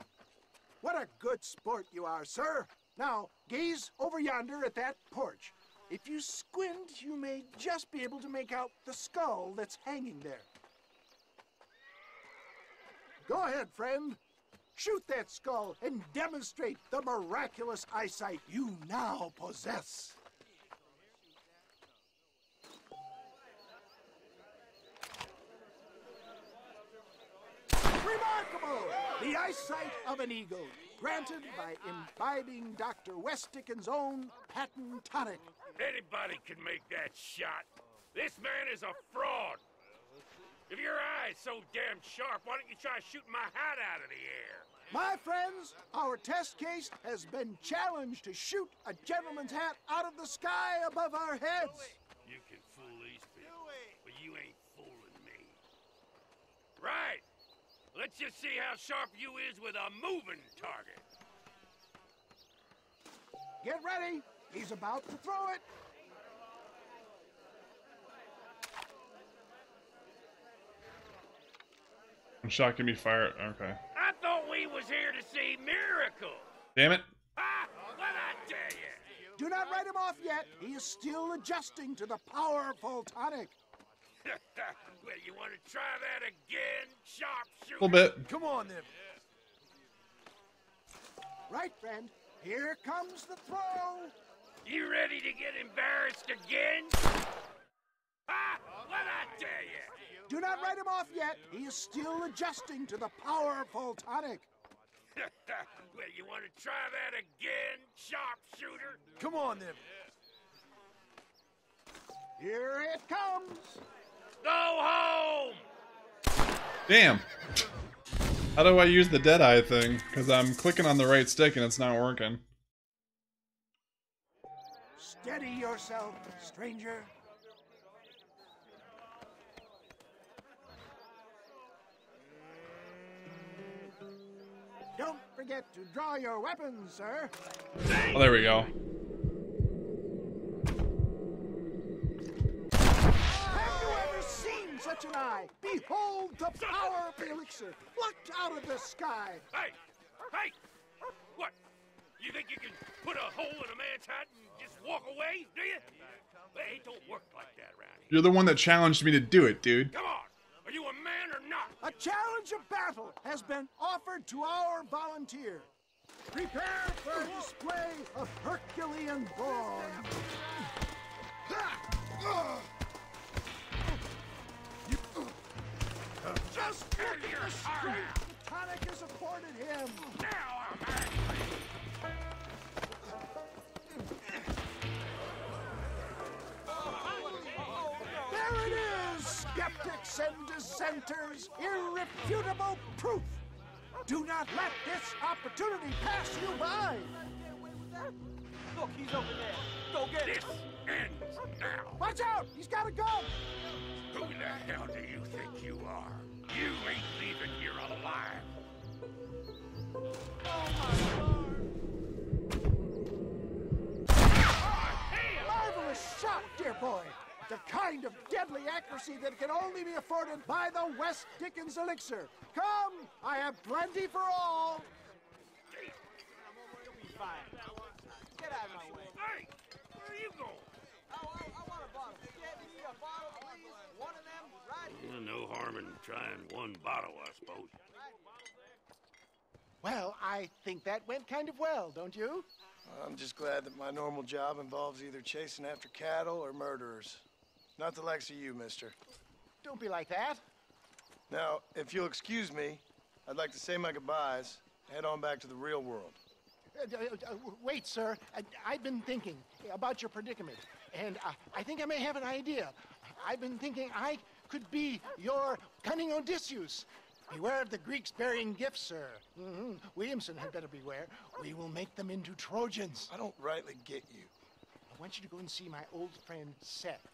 Speaker 9: What a good sport you are, sir. Now, gaze over yonder at that porch. If you squint, you may just be able to make out the skull that's hanging there. Go ahead, friend. Shoot that skull and demonstrate the miraculous eyesight you now possess. Remarkable! The eyesight of an eagle, granted by imbibing Dr. West Dickens' own patent tonic.
Speaker 11: Anybody can make that shot. This man is a fraud. If your eye's so damn sharp, why don't you try shooting my hat out of the air?
Speaker 9: My friends, our test case has been challenged to shoot a gentleman's hat out of the sky above our heads.
Speaker 11: You can fool these people, but you ain't fooling me. Right. Let's just see how sharp you is with a moving target.
Speaker 9: Get ready. He's about to throw it.
Speaker 1: One shot can be fired. Okay.
Speaker 11: I thought we was here to see miracles.
Speaker 1: Damn it.
Speaker 11: Ah, what I tell you?
Speaker 9: Do not write him off yet. He is still adjusting to the powerful tonic.
Speaker 11: Well, you want to try that again, sharpshooter?
Speaker 1: A little bit.
Speaker 10: Come on, then.
Speaker 9: Right, friend. Here comes the throw.
Speaker 11: You ready to get embarrassed again? Ah, what I tell you?
Speaker 9: Do not write him off yet. He is still adjusting to the powerful tonic.
Speaker 11: Well, you want to try that again, sharpshooter?
Speaker 10: Come on, then.
Speaker 9: Here it comes.
Speaker 11: Go home!
Speaker 1: Damn. How do I use the Deadeye thing? Because I'm clicking on the right stick and it's not working.
Speaker 9: Steady yourself, stranger. Don't forget to draw your weapons, sir.
Speaker 1: Oh, there we go.
Speaker 9: Have you ever seen such an eye? Behold the power of the elixir, plucked out of the sky.
Speaker 11: Hey! Hey! What? You think you can put a hole in a man's hat and just walk away, do you? Hey, it don't work like that around here.
Speaker 1: You're the one that challenged me to do it, dude.
Speaker 11: Come on! Are you a man or not?
Speaker 9: A challenge of battle has been offered to our volunteer. Prepare for a display of Herculean brawn. Just look at the strength the tonic has afforded him.
Speaker 11: Now I'm angry.
Speaker 9: There it is, skeptics and dissenters, irrefutable proof. Do not let this opportunity pass you by.
Speaker 8: Look, he's over there. Go get him.
Speaker 11: This ends now.
Speaker 9: Watch out, he's got a gun.
Speaker 11: Who the hell do you think you are? You ain't leaving here alive.
Speaker 9: Marvelous shot, dear boy. The kind of deadly accuracy that can only be afforded by the West Dickens elixir. Come, I have plenty for all.
Speaker 8: You'll be fine. Get out of my way.
Speaker 11: Hey, where are you going?
Speaker 8: I want a bottle. Get me a bottle, please. One of them right here.
Speaker 11: No harm in trying one bottle, I suppose.
Speaker 9: Well, I think that went kind of well, don't you?
Speaker 4: I'm just glad that my normal job involves either chasing after cattle or murderers. Not the likes of you, mister.
Speaker 9: Don't be like that.
Speaker 4: Now, if you'll excuse me, I'd like to say my goodbyes, head on back to the real world.
Speaker 9: Wait, sir. I've been thinking about your predicament, and I think I may have an idea. I've been thinking I could be your cunning Odysseus. Beware of the Greeks burying gifts, sir. Williamson had better beware. We will make them into Trojans.
Speaker 4: I don't rightly get you.
Speaker 9: I want you to go and see my old friend Seth.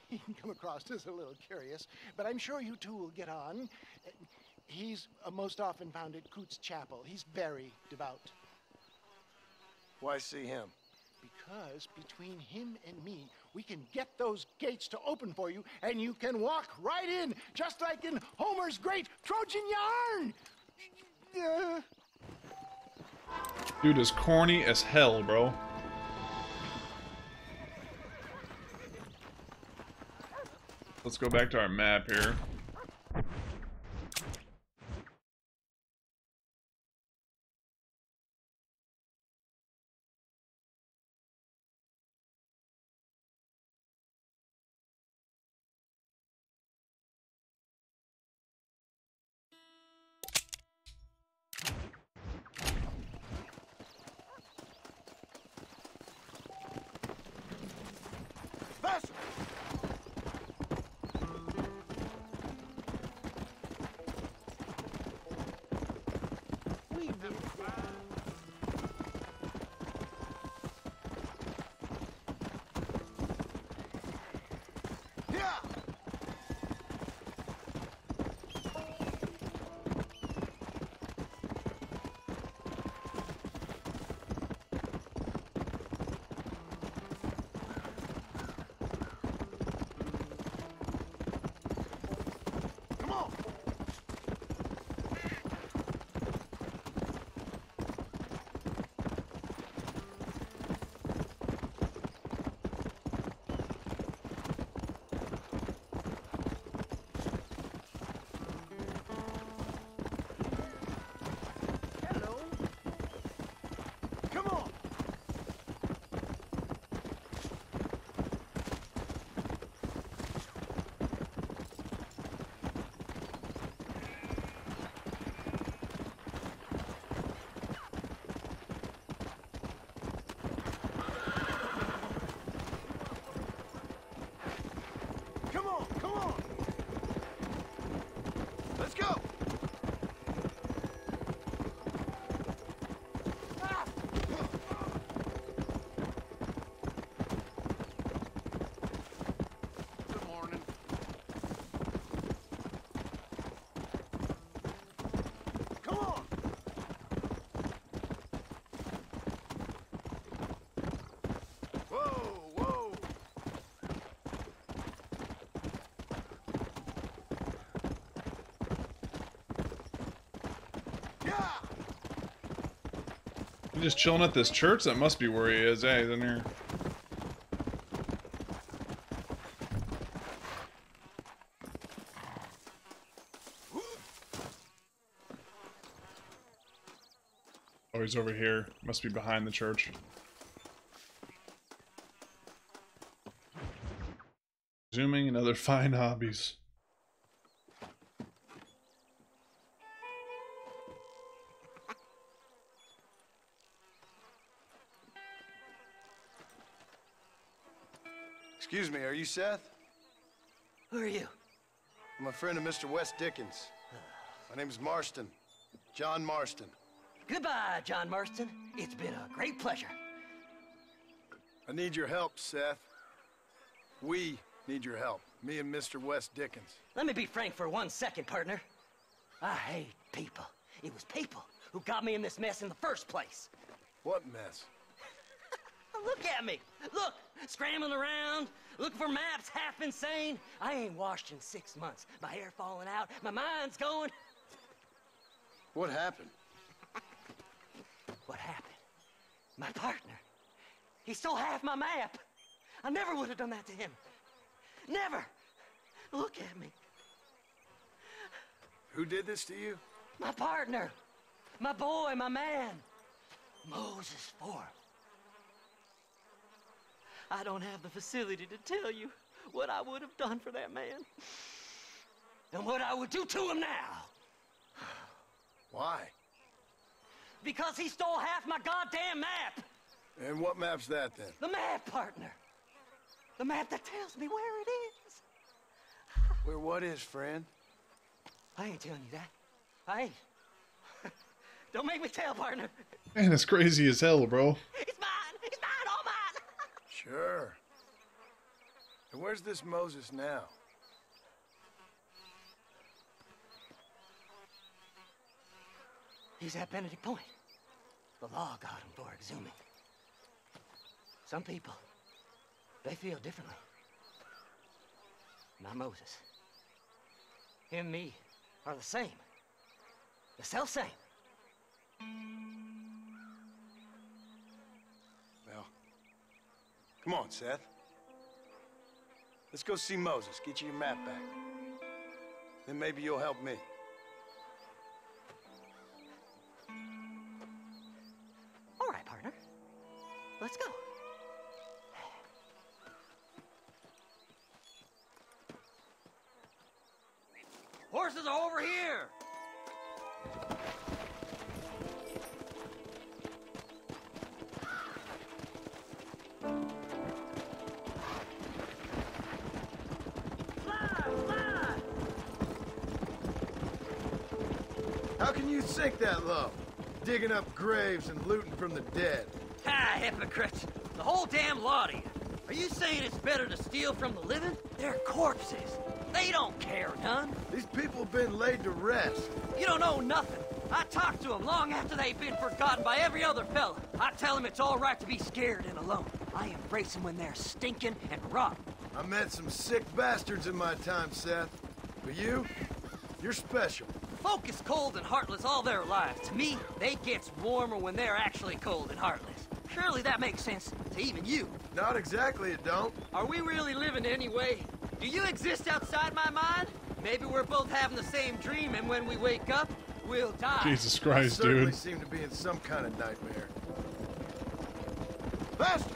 Speaker 9: He can come across as a little curious, but I'm sure you two will get on. He's most often found at Coots Chapel. He's very devout.
Speaker 4: Why see him?
Speaker 9: Because between him and me, we can get those gates to open for you, and you can walk right in, just like in Homer's great Trojan yarn!
Speaker 1: Dude is corny as hell, bro. Let's go back to our map here. He's just chilling at this church? That must be where he is. Hey, he's in here. Oh, he's over here. Must be behind the church. Zooming and other fine hobbies.
Speaker 4: Excuse me, are you Seth?
Speaker 8: Who are you?
Speaker 4: I'm a friend of Mr. Wes Dickens. My name's Marston. John Marston.
Speaker 8: Goodbye, John Marston. It's been a great pleasure.
Speaker 4: I need your help, Seth. We need your help. Me and Mr. Wes Dickens.
Speaker 8: Let me be frank for 1 second, partner. I hate people. It was people who got me in this mess in the first place.
Speaker 4: What mess?
Speaker 8: Look at me. Look, scrambling around, looking for maps, half insane. I ain't washed in 6 months. My hair falling out, my mind's going.
Speaker 4: What happened?
Speaker 8: What happened? My partner. He stole half my map. I never would have done that to him. Never. Look at me.
Speaker 4: Who did this to you?
Speaker 8: My partner. My boy, my man. Moses Ford. I don't have the facility to tell you what I would have done for that man. And what I would do to him now.
Speaker 4: Why?
Speaker 8: Because he stole half my goddamn map.
Speaker 4: And what map's that, then?
Speaker 8: The map, partner. The map that tells me where it is.
Speaker 4: Where what is, friend?
Speaker 8: I ain't telling you that. I ain't. Don't make me tell, partner.
Speaker 1: Man, it's crazy as hell, bro.
Speaker 8: It's mine. It's mine. All mine.
Speaker 4: Sure. And where's this Moses now?
Speaker 8: He's at Benedict Point. The law got him for exhuming. Some people, they feel differently. Not Moses. Him and me are the same. The self-same.
Speaker 4: Well, come on, Seth. Let's go see Moses, get you your map back. Then maybe you'll help me.
Speaker 8: All right, partner. Let's go. Horses are over here!
Speaker 4: How can you sink that low? Digging up graves and looting from the dead.
Speaker 8: Ah, hypocrites! The whole damn lot of you. Are you saying it's better to steal from the living? They're corpses. They don't care none.
Speaker 4: These people have been laid to rest.
Speaker 8: You don't know nothing. I talked to them long after they've been forgotten by every other fella. I tell them it's all right to be scared and alone. I embrace them when they're stinking and rotten.
Speaker 4: I met some sick bastards in my time, Seth. But you're special.
Speaker 8: Folk is cold and heartless all their lives. To me, they gets warmer when they're actually cold and heartless. Surely that makes sense to even you.
Speaker 4: Not exactly, it don't.
Speaker 8: Are we really living anyway? Do you exist outside my mind? Maybe we're both having the same dream, and when we wake up, we'll die.
Speaker 1: Jesus Christ,
Speaker 4: I certainly
Speaker 1: dude.
Speaker 4: seem to be in some kind of nightmare. Faster!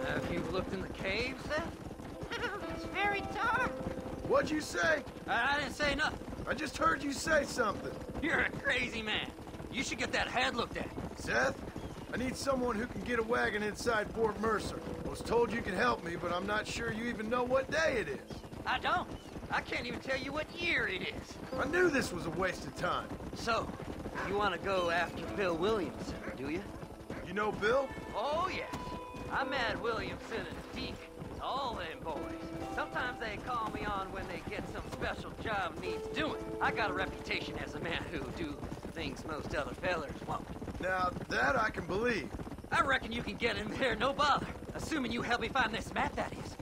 Speaker 8: Have you looked in the caves, then?
Speaker 3: It's very dark.
Speaker 4: What'd you say?
Speaker 8: I didn't say nothing.
Speaker 4: I just heard you say something.
Speaker 8: You're a crazy man. You should get that head looked at.
Speaker 4: Seth, I need someone who can get a wagon inside Fort Mercer. I was told you could help me, but I'm not sure you even know what day it is.
Speaker 8: I don't. I can't even tell you what year it is.
Speaker 4: I knew this was a waste of time.
Speaker 8: So, you want to go after Bill Williamson, do you?
Speaker 4: You know Bill?
Speaker 8: Oh, yes. I met Williamson and Deacon. All them boys. Sometimes they call me on when they get some special job needs doing. I got a reputation as a man who'll do things most other fellers won't.
Speaker 4: Now, that I can believe.
Speaker 8: I reckon you can get in there, no bother. Assuming you help me find this map, that is.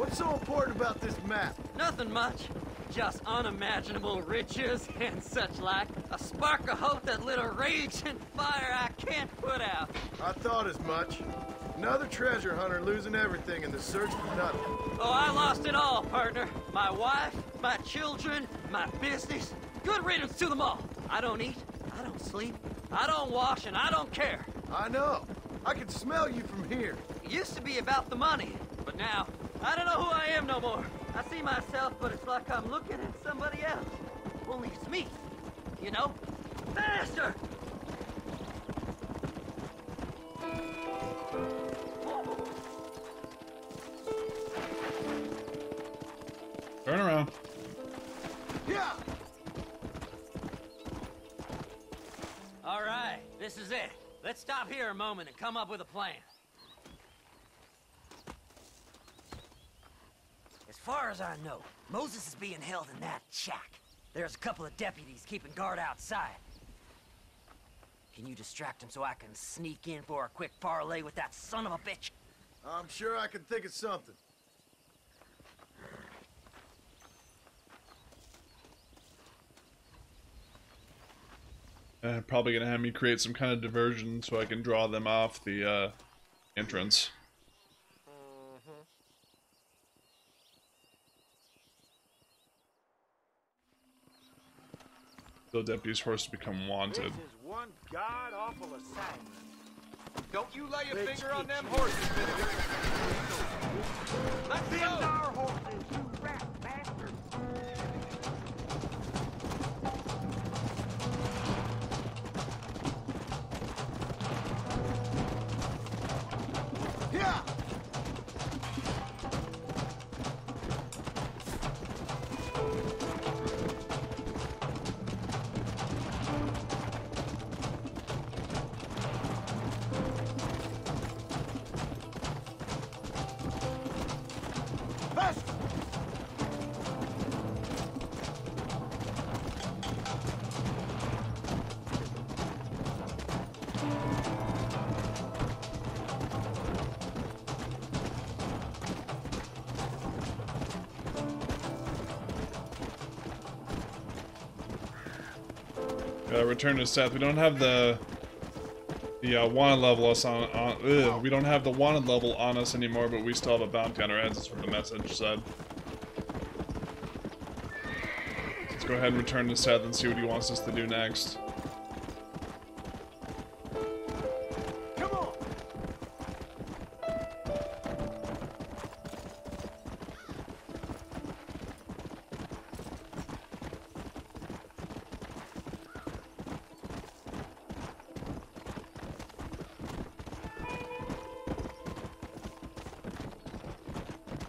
Speaker 12: What's so important about this map?
Speaker 8: Nothing much. Just unimaginable riches and such like. A spark of hope that lit a raging fire I can't put out.
Speaker 12: I thought as much. Another treasure hunter losing everything in the search for nothing.
Speaker 8: Oh, I lost it all, partner. My wife, my children, my business. Good riddance to them all. I don't eat, I don't sleep, I don't wash, and I don't care.
Speaker 12: I know. I can smell you from here.
Speaker 8: It used to be about the money, but now, I don't know who I am no more. I see myself, but it's like I'm looking at somebody else. Only it's me. You know? Faster!
Speaker 1: Turn around.
Speaker 12: Yeah!
Speaker 8: All right, this is it. Let's stop here a moment and come up with a plan. As far as I know, Moses is being held in that shack. There's a couple of deputies keeping guard outside. Can you distract him so I can sneak in for a quick parlay with that son of a bitch?
Speaker 12: I'm sure I can think of something.
Speaker 1: Probably gonna have me create some kind of diversion so I can draw them off the entrance. The deputy's horse to become wanted.
Speaker 10: This is one god-awful assignment.
Speaker 13: Don't you lay a finger on them horses, mister. Let's
Speaker 10: Them's
Speaker 13: go!
Speaker 10: our horses, you rat bastard!
Speaker 12: Yeah!
Speaker 1: Return to Seth. We don't have the wanted level we don't have the wanted level on us anymore, but we still have a bounty on our heads. That's what the message said. Let's go ahead and return to Seth and see what he wants us to do next.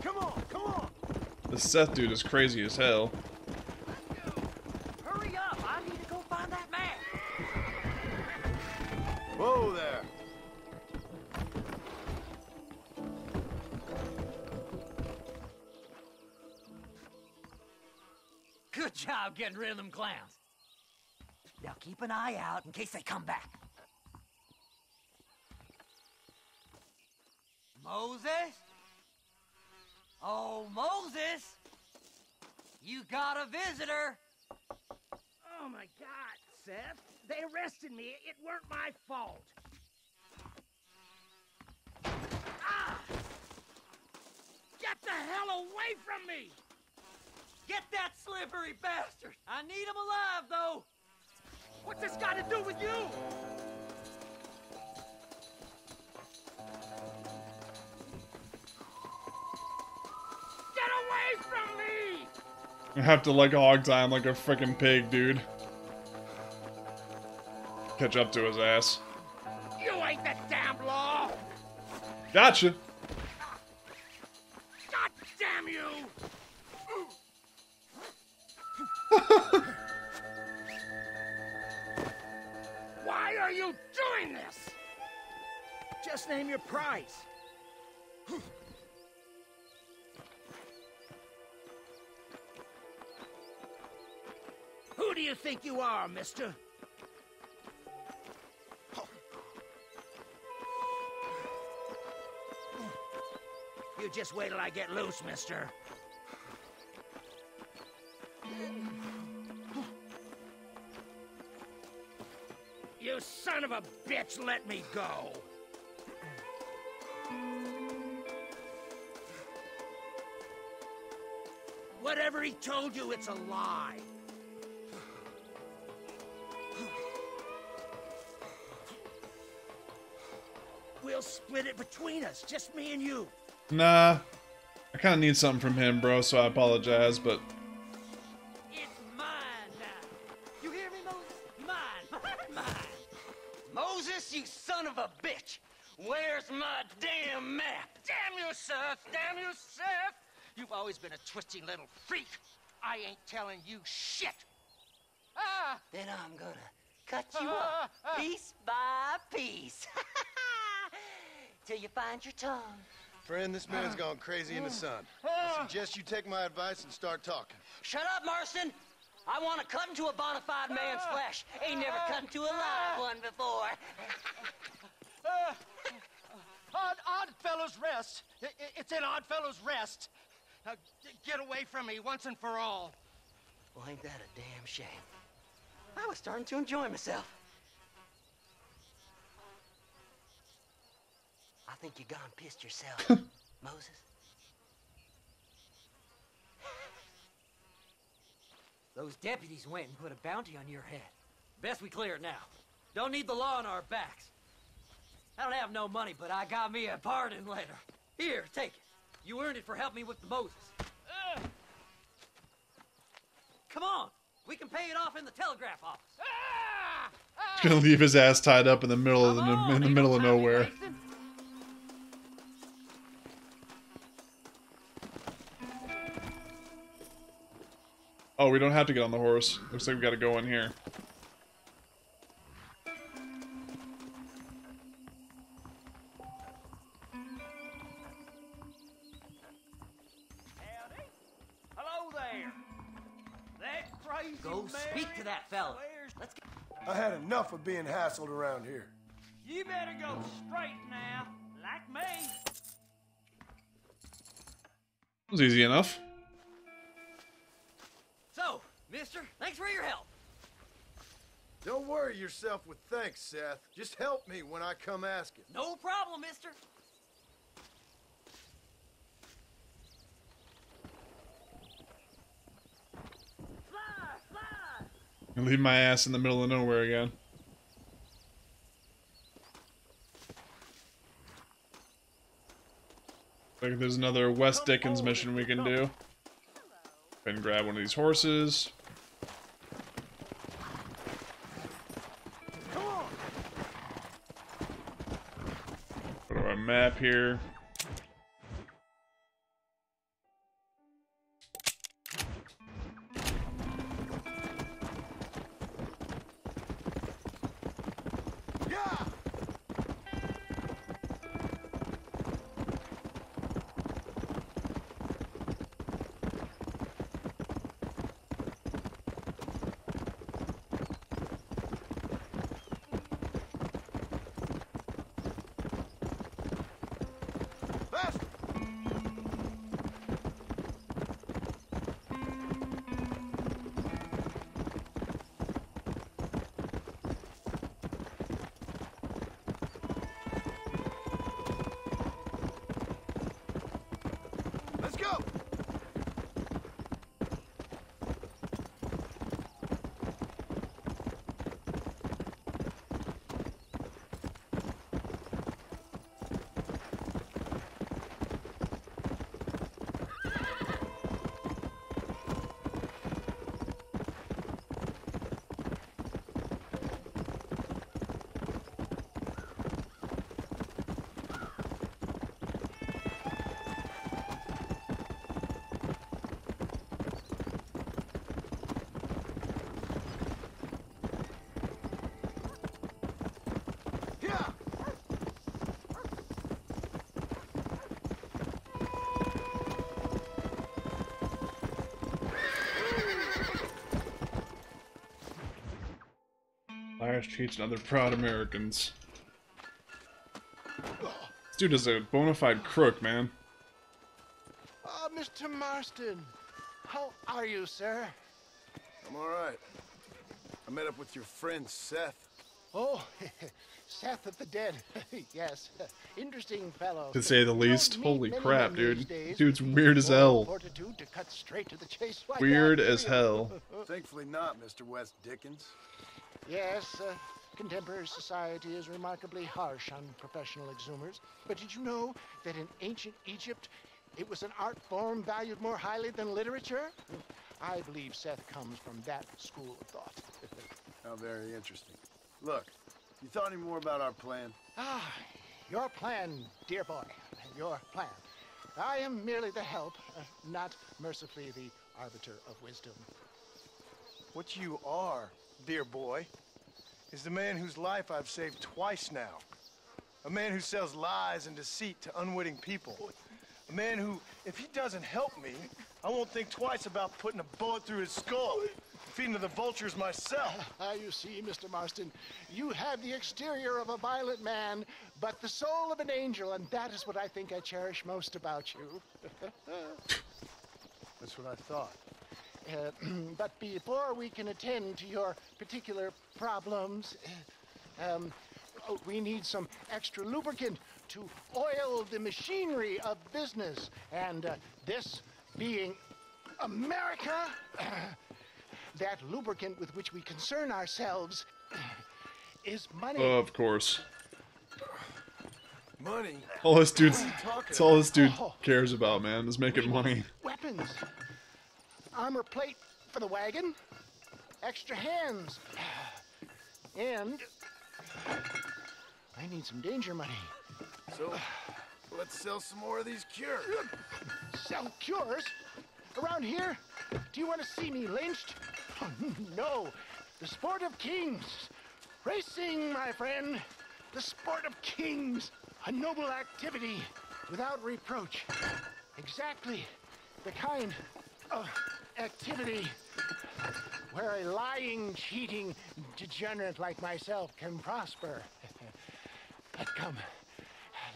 Speaker 10: Come on!
Speaker 1: This Seth dude is crazy as hell.
Speaker 8: Hurry up! I need to go find that man!
Speaker 12: Whoa there!
Speaker 8: Good job getting rid of them clowns. Now keep an eye out in case they come back. Moses? Oh, Moses! You got a visitor!
Speaker 10: Oh my God, Seth. They arrested me. It weren't my fault. Ah! Get the hell away from me!
Speaker 8: Get that slippery bastard! I need him alive, though!
Speaker 10: What's this got to do with you? Get away from me!
Speaker 1: I have to like hog time like a freaking pig, dude. Catch up to his ass.
Speaker 10: You ain't the damn law!
Speaker 1: Gotcha!
Speaker 10: God damn you! Why are you doing this? Just name your price. Who do you think you are, mister? You
Speaker 14: You just wait till I get loose, mister. You son of a bitch, let me go! Whatever he told you, it's a lie. We'll split it between us, just me and you.
Speaker 1: Nah. I kind of need something from him, bro, so I apologize, but...
Speaker 8: It's mine now. You hear me, Moses? Mine. Mine. Moses, you son of a bitch. Where's my damn map? Damn you, Seth. Damn you, Seth. You've always been a twisty little freak. I ain't telling you shit. Then I'm gonna cut you up piece by piece. Till you find your tongue.
Speaker 4: Friend, this man's gone crazy in the sun. I suggest you take my advice and start talking.
Speaker 8: Shut up, Marston. I want to cut into a bona fide man's flesh. Ain't never cut into a live one before.
Speaker 14: Odd Fellow's Rest. It's in Odd Fellow's Rest. Now, get away from me once and for all.
Speaker 8: Well, ain't that a damn shame? I was starting to enjoy myself. I think you gone pissed yourself, Moses. Those deputies went and put a bounty on your head. Best we clear it now. Don't need the law on our backs. I don't have no money, but I got me a pardon letter. Here, take it. You earned it for helping me with the Moses. Come on, we can pay it off in the telegraph office.
Speaker 1: He's gonna leave his ass tied up in the middle of nowhere. Oh, we don't have to get on the horse. Looks like we gotta go in here.
Speaker 14: Hello there. That crazy
Speaker 8: Go speak to that fella. Let's get...
Speaker 10: I had enough of being hassled around here.
Speaker 14: You better go straight now, like me.
Speaker 1: It was easy enough.
Speaker 8: So, mister, thanks for your help.
Speaker 12: Don't worry yourself with thanks, Seth. Just help me when I come asking.
Speaker 8: No problem, mister.
Speaker 1: And leave my ass in the middle of nowhere again. Like there's another West Dickens mission we can do. And grab one of these horses. Go to our map here. Irish cheats and other proud Americans. This dude is a bona fide crook, man.
Speaker 9: Mr. Marston. How are you, sir?
Speaker 12: I'm all right. I met up with your friend, Seth.
Speaker 9: Oh, Seth of the Dead. Yes, interesting fellow.
Speaker 1: To say the least. Holy crap, dude. Dude's weird as hell.
Speaker 9: Fortitude to cut straight to the chase like
Speaker 1: Weird
Speaker 9: that.
Speaker 1: as hell.
Speaker 12: Thankfully not, Mr. West Dickens.
Speaker 9: Yes, contemporary society is remarkably harsh on professional exhumers. But did you know that in ancient Egypt, it was an art form valued more highly than literature? I believe Seth comes from that school of thought.
Speaker 12: How very interesting. Look, you thought any more about our plan?
Speaker 9: Ah, your plan, dear boy, your plan. I am merely the help, not mercifully the arbiter of wisdom.
Speaker 10: What you are, dear boy, is the man whose life I've saved twice now. A man who sells lies and deceit to unwitting people. A man who, if he doesn't help me, I won't think twice about putting a bullet through his skull. Feeding to the vultures myself.
Speaker 9: You see, Mr. Marston, you have the exterior of a violent man, but the soul of an angel, and that is what I think I cherish most about you.
Speaker 10: That's what I thought.
Speaker 9: But before we can attend to your particular problems, we need some extra lubricant to oil the machinery of business. And this being America, that lubricant with which we concern ourselves is money.
Speaker 1: Of course.
Speaker 12: Money?
Speaker 1: All this dude's, it's all this dude cares about, man, is making money.
Speaker 9: Weapons. Armor plate for the wagon. Extra hands. And I need some danger money.
Speaker 12: So, let's sell some more of these cures.
Speaker 9: Sell cures? Around here? Do you want to see me lynched? Oh, no. The sport of kings. Racing, my friend. The sport of kings. A noble activity without reproach. Exactly the kind of activity where a lying, cheating degenerate like myself can prosper. But come,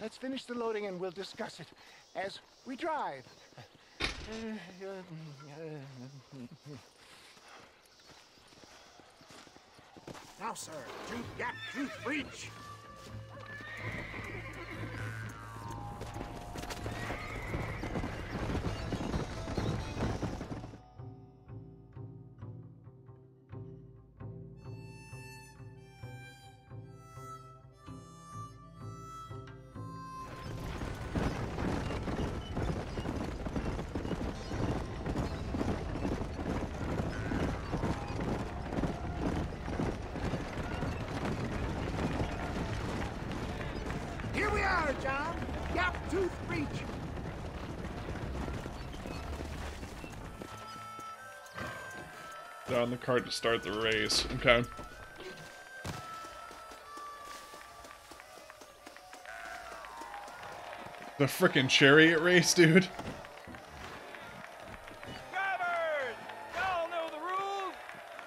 Speaker 9: let's finish the loading and we'll discuss it as we drive.
Speaker 14: Now, sir, tooth gap, tooth breach. Here we are, John. Gap tooth breach.
Speaker 1: Down the cart to start the race. Okay. The frickin' chariot race, dude.
Speaker 13: Drivers! Y'all know the rules,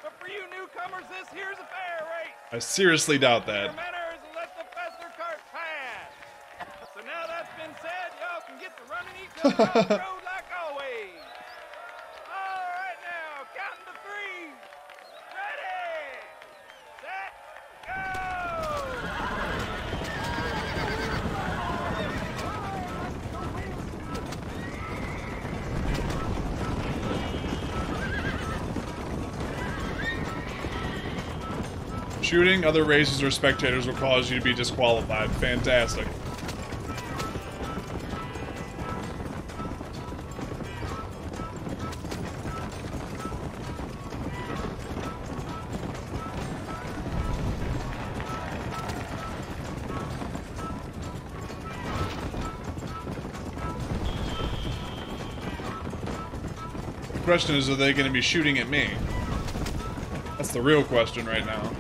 Speaker 13: but for you newcomers, this here's a fair race.
Speaker 1: I seriously doubt that.
Speaker 13: Your manners and let the faster cart pass. So now that's been said, y'all can get to running each other off the road like always. All right now, counting to three. Ready, set, go!
Speaker 1: Shooting other races or spectators will cause you to be disqualified. Fantastic. The question is, are they going to be shooting at me? That's the real question right now.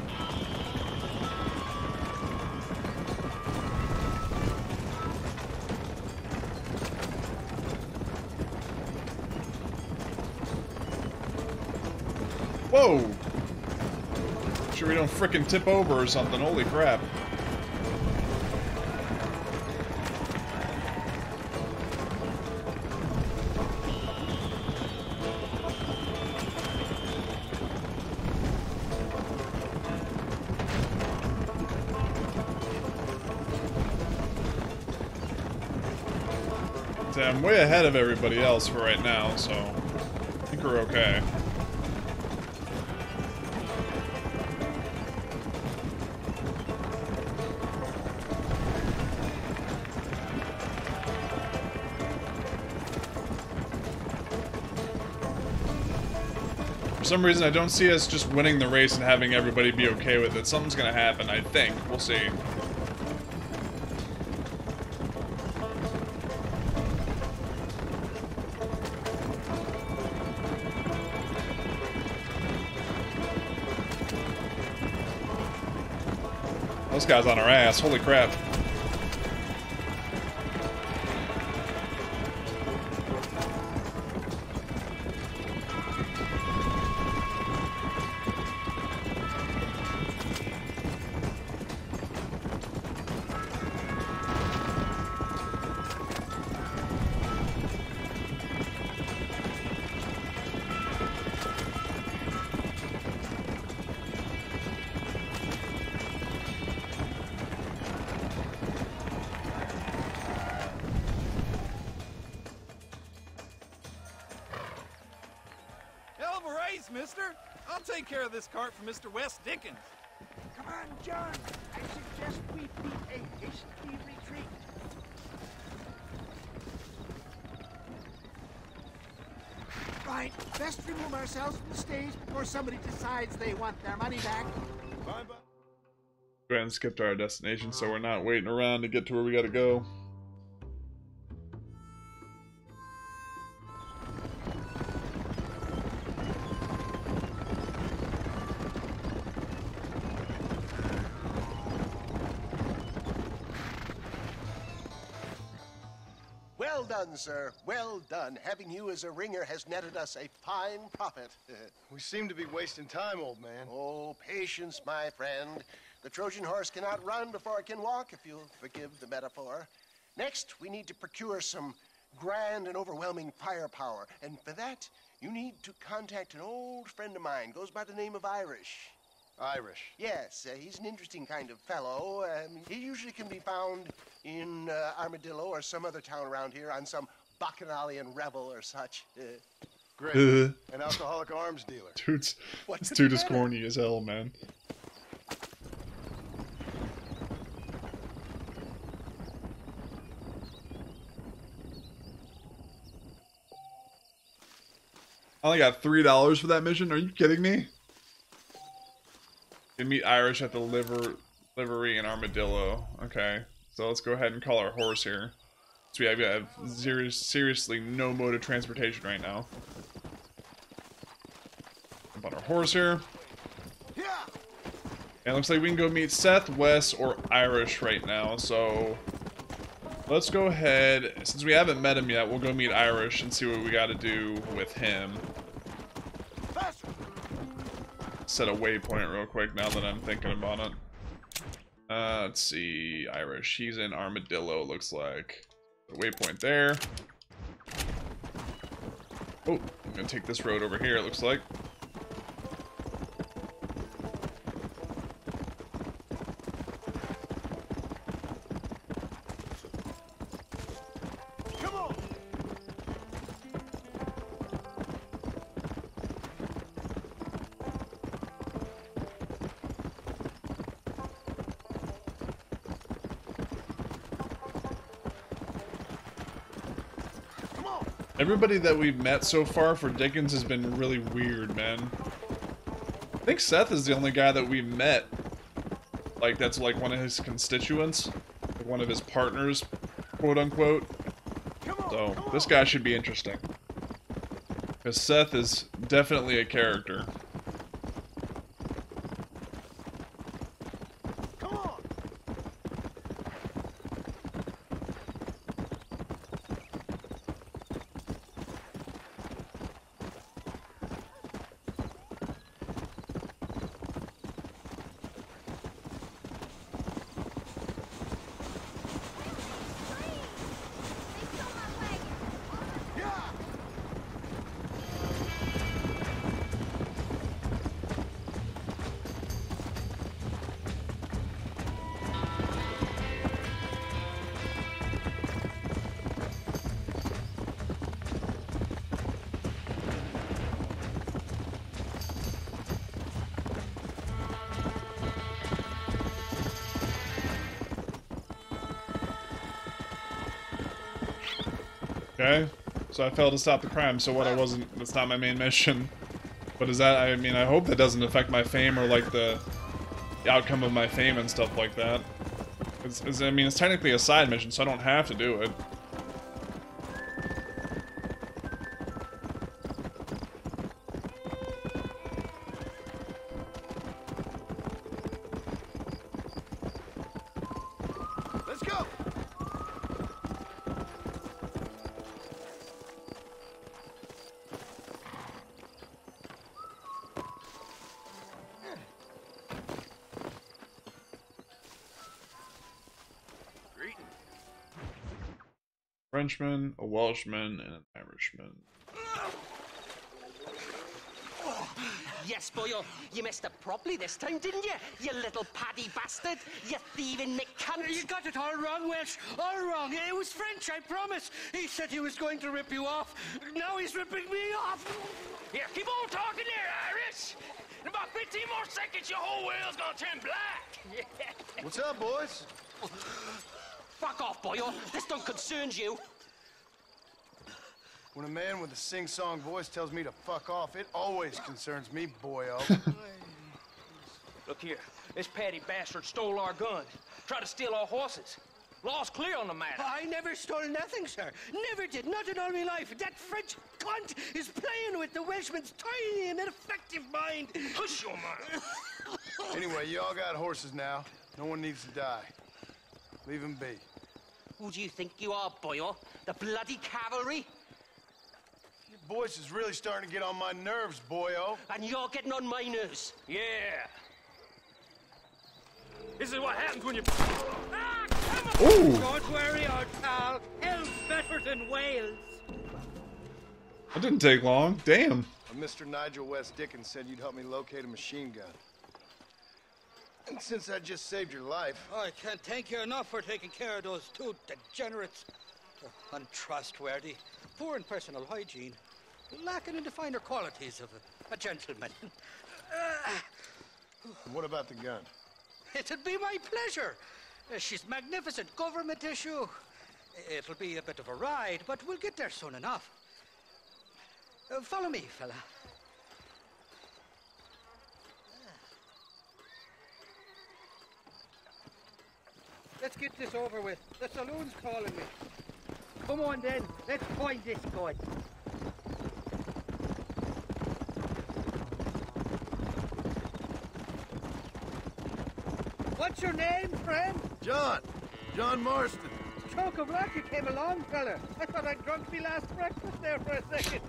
Speaker 1: Whoa! Sure we don't frickin' tip over or something. Holy crap. So I'm way ahead of everybody else for right now, so I think we're okay. For some reason, I don't see us just winning the race and having everybody be okay with it. Something's gonna happen, I think. We'll see. This guy's on our ass. Holy crap.
Speaker 13: Mister. I'll take care of this cart for Mr. West Dickens.
Speaker 9: Come on, John. I suggest we beat a hasty retreat. Right, best remove ourselves from the stage before somebody decides they want their money back.
Speaker 1: Bye-bye. Go ahead and skip to our destination so we're not waiting around to get to where we gotta go.
Speaker 10: Well done, sir. Well done. Having you as a ringer has netted us a fine profit.
Speaker 12: We seem to be wasting time, old man.
Speaker 10: Oh, patience, my friend. The Trojan horse cannot run before it can walk, if you'll forgive the metaphor. Next, we need to procure some grand and overwhelming firepower. And for that, you need to contact an old friend of mine. Goes by the name of Irish.
Speaker 12: Irish?
Speaker 10: Yes, he's an interesting kind of fellow. He usually can be found in Armadillo or some other town around here on some bacchanalian revel or such.
Speaker 12: Great. An alcoholic arms dealer.
Speaker 1: Dude's, this dude is corny as hell, man. I only got $3 for that mission? Are you kidding me? You meet Irish at the livery in Armadillo. Okay, so let's go ahead and call our horse here. So we have seriously no mode of transportation right now. Jump on our horse here. And it looks like we can go meet Seth, Wes, or Irish right now. So let's go ahead. Since we haven't met him yet, we'll go meet Irish and see what we got to do with him. Set a waypoint real quick now that I'm thinking about it. Let's see, Irish. He's in Armadillo, looks like. The waypoint there. Oh, I'm gonna take this road over here, it looks like. Everybody that we've met so far for Dickens has been really weird, man. I think Seth is the only guy that we've met. Like, that's like one of his constituents. Like one of his partners, quote unquote. So, this guy should be interesting. Because Seth is definitely a character. Okay, so I failed to stop the crime, so what, that's not my main mission. But is that, I mean, I hope that doesn't affect my fame or, like, the outcome of my fame and stuff like that. I mean, it's technically a side mission, so I don't have to do it.
Speaker 12: Let's go!
Speaker 1: Frenchman, a Welshman, and an Irishman.
Speaker 15: Yes, boyo, you messed up properly this time, didn't you? You little paddy bastard. You thieving McCunt.
Speaker 14: You got it all wrong, Welsh. All wrong. It was French, I promise. He said he was going to rip you off. Now he's ripping me off.
Speaker 11: Here, keep on talking there, Irish. In about 15 more seconds, your whole world's gonna turn black.
Speaker 12: What's up, boys?
Speaker 15: Fuck off, boyo. This don't concern you.
Speaker 12: When a man with a sing-song voice tells me to fuck off, it always concerns me, boyo.
Speaker 5: Look here, this patty bastard stole our guns, tried to steal our horses. Law's clear on the matter.
Speaker 14: I never stole nothing, sir. Never did, not in all my life. That French cunt is playing with the Welshman's tiny and ineffective mind.
Speaker 11: Hush your mouth.
Speaker 12: Anyway, you all got horses now. No one needs to die. Leave him be.
Speaker 15: Who do you think you are, boyo? The bloody cavalry?
Speaker 12: Your voice is really starting to get on my nerves, boyo.
Speaker 15: And you're getting on my nerves.
Speaker 11: Yeah. This is what happens when you...
Speaker 1: Ooh.
Speaker 14: Don't worry, old pal. Hell's better than Wales.
Speaker 1: That didn't take long. Damn.
Speaker 12: Mr. Nigel West Dickens said you'd help me locate a machine gun. And since I just saved your life...
Speaker 14: I can't thank you enough for taking care of those two degenerates. They're untrustworthy, poor in personal hygiene, lacking in the finer qualities of a gentleman.
Speaker 12: What about the gun?
Speaker 14: It'd be my pleasure. She's magnificent, government issue. It'll be a bit of a ride, but we'll get there soon enough. Follow me, fella. Let's get this over with. The saloon's calling me. Come on then, let's find this guy. What's your name, friend?
Speaker 12: John Marston.
Speaker 14: Choke of luck you came along, fella. I thought I'd drunk me last breakfast there for a second.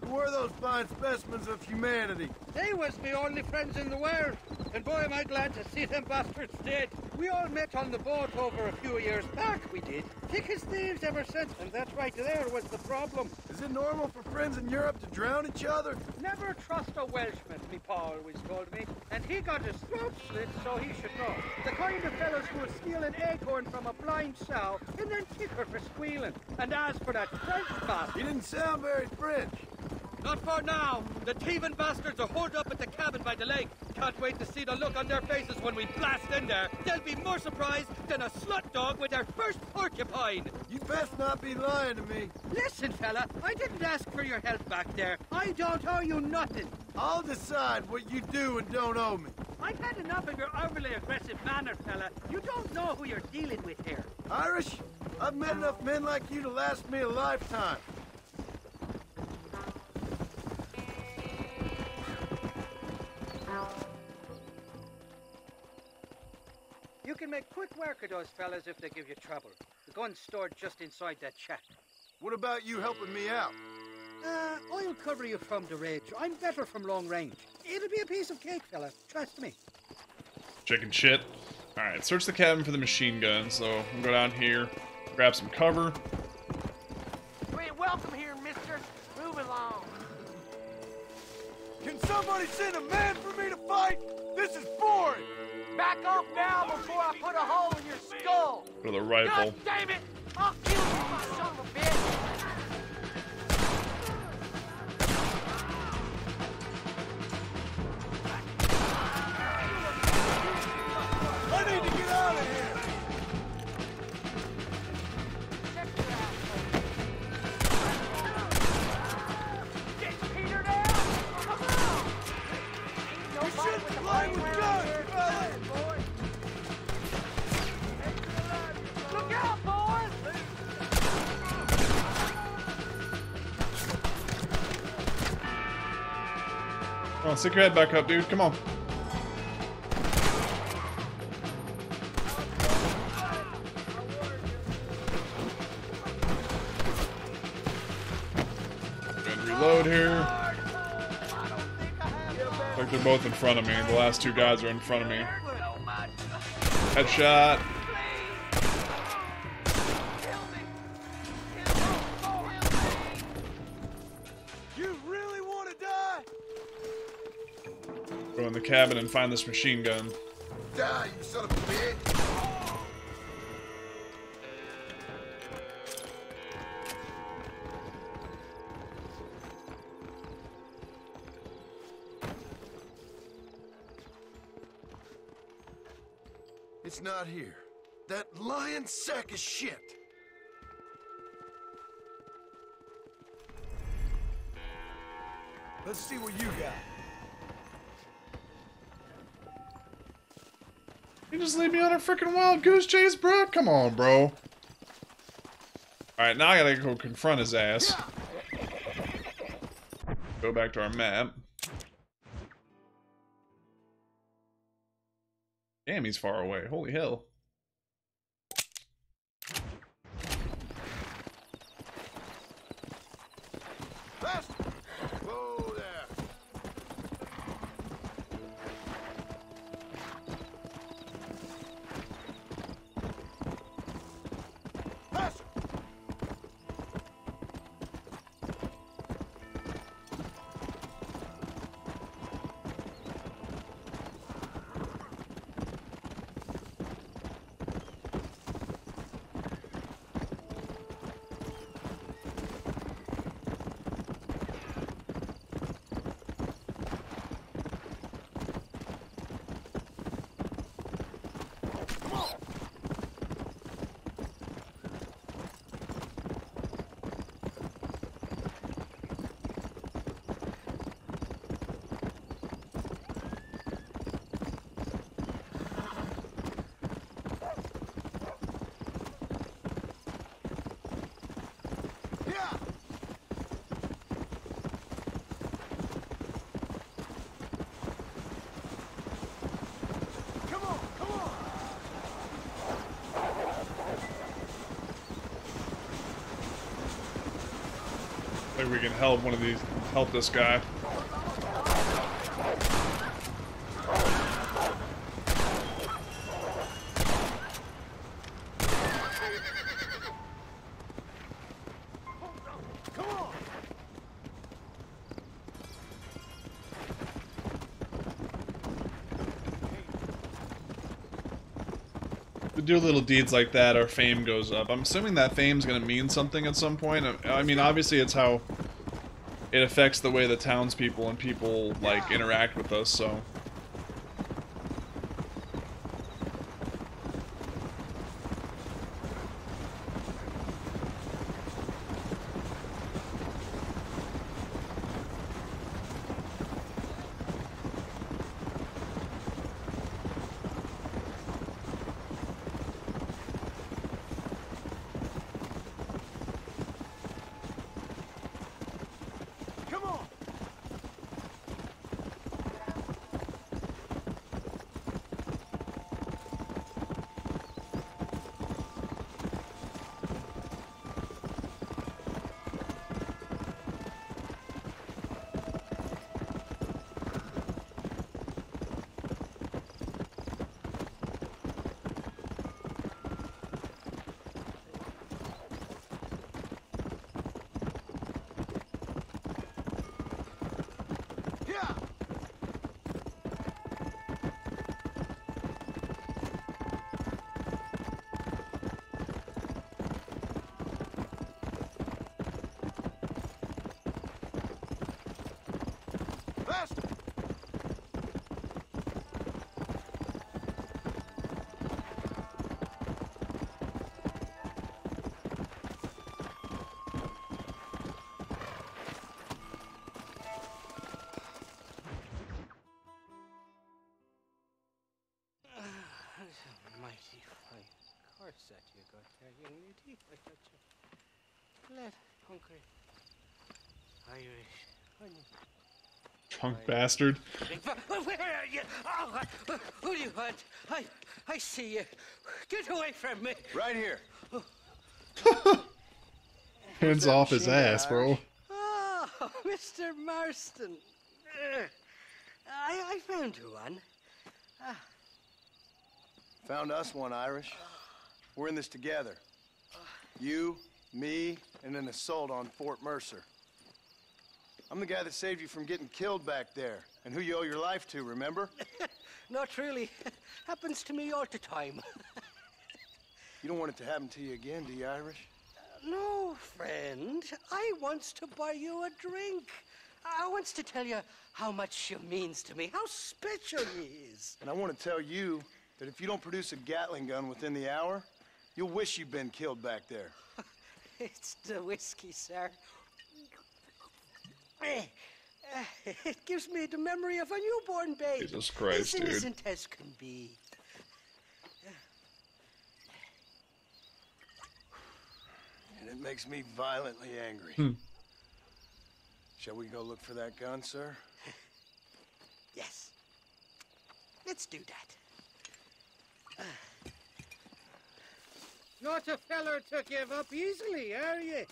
Speaker 12: Who were those fine specimens of humanity?
Speaker 14: They was me only friends in the world. And boy, am I glad to see them bastards dead. We all met on the boat over a few years back, we did. Thick as thieves ever since, and that right there was the problem.
Speaker 12: Is it normal for friends in Europe to drown each other?
Speaker 14: Never trust a Welshman, me pa always told me. And he got his throat slit, so he should know. The kind of fellows who will steal an acorn from a blind sow and then kick her for squealing. And as for that French bastard...
Speaker 12: He didn't sound very French.
Speaker 14: Not for now. The thieving bastards are holed up at the cabin by the lake. Can't wait to see the look on their faces when we blast in there. They'll be more surprised than a slut dog with their first porcupine.
Speaker 12: You best not be lying to me.
Speaker 14: Listen, fella, I didn't ask for your help back there. I don't owe you nothing.
Speaker 12: I'll decide what you do and don't owe me.
Speaker 14: I've had enough of your overly aggressive manner, fella. You don't know who you're dealing with here.
Speaker 12: Irish, I've met enough men like you to last me a lifetime.
Speaker 14: You can make quick work of those fellas if they give you trouble. The gun's stored just inside that shack.
Speaker 12: What about you helping me out?
Speaker 14: I'll cover you from the ridge. I'm better from long range. It'll be a piece of cake, fella. Trust me.
Speaker 1: Chicken shit. Alright, search the cabin for the machine gun. So, we'll go down here, grab some cover.
Speaker 16: You ain't welcome here, mister. Move along.
Speaker 12: Can somebody send a man for me to fight? This is boring.
Speaker 16: Back off now before I put a hole in your skull.
Speaker 1: For the rifle.
Speaker 16: God damn it! I'll kill you, my son of a bitch.
Speaker 12: I need to get out of here.
Speaker 16: Check it out.
Speaker 1: Come on, stick your head back up, dude. Come on. Reload here. Like they're both in front of me. The last two guys are in front of me. Headshot.
Speaker 10: You really want to die?
Speaker 1: Go in the cabin and find this machine gun.
Speaker 12: Die, you son of a bitch! It's not here. That lying sack of shit! Let's see what you got.
Speaker 1: You just leave me on a freaking wild goose chase, bro? Come on, bro. Alright, now I gotta go confront his ass. Go back to our map. Damn, he's far away. Holy hell.
Speaker 12: Whoa there!
Speaker 1: Maybe we can help help this guy. We do little deeds like that, our fame goes up. I'm assuming that fame's gonna mean something at some point. I mean, obviously it's how it affects the way the townspeople and people, like, interact with us, so...
Speaker 16: Mighty fine horse that you got there, young lady. I got you. Glad, hungry, Irish, honey.
Speaker 1: Drunk bastard.
Speaker 7: Where are you? Oh, who do you want? I see you. Get away from me.
Speaker 12: Right here.
Speaker 1: Hands off his ass, bro.
Speaker 7: Oh, Mr. Marston. I found you one.
Speaker 12: Found us one, Irish. We're in this together. You, me, and an assault on Fort Mercer. I'm the guy that saved you from getting killed back there, and who you owe your life to, remember?
Speaker 7: Not really. Happens to me all the time.
Speaker 12: You don't want it to happen to you again, do you, Irish?
Speaker 7: No, friend. I wants to buy you a drink. I wants to tell you how much you means to me, how special you is.
Speaker 12: And I want to tell you that if you don't produce a Gatling gun within the hour, you'll wish you'd been killed back there.
Speaker 7: It's the whiskey, sir. It gives me the memory of a newborn babe.
Speaker 1: Jesus Christ,
Speaker 7: as
Speaker 1: dude.
Speaker 7: innocent as can be.
Speaker 12: And it makes me violently angry. Shall we go look for that gun, sir?
Speaker 7: Yes. Let's do that.
Speaker 14: Not a feller to give up easily, are you?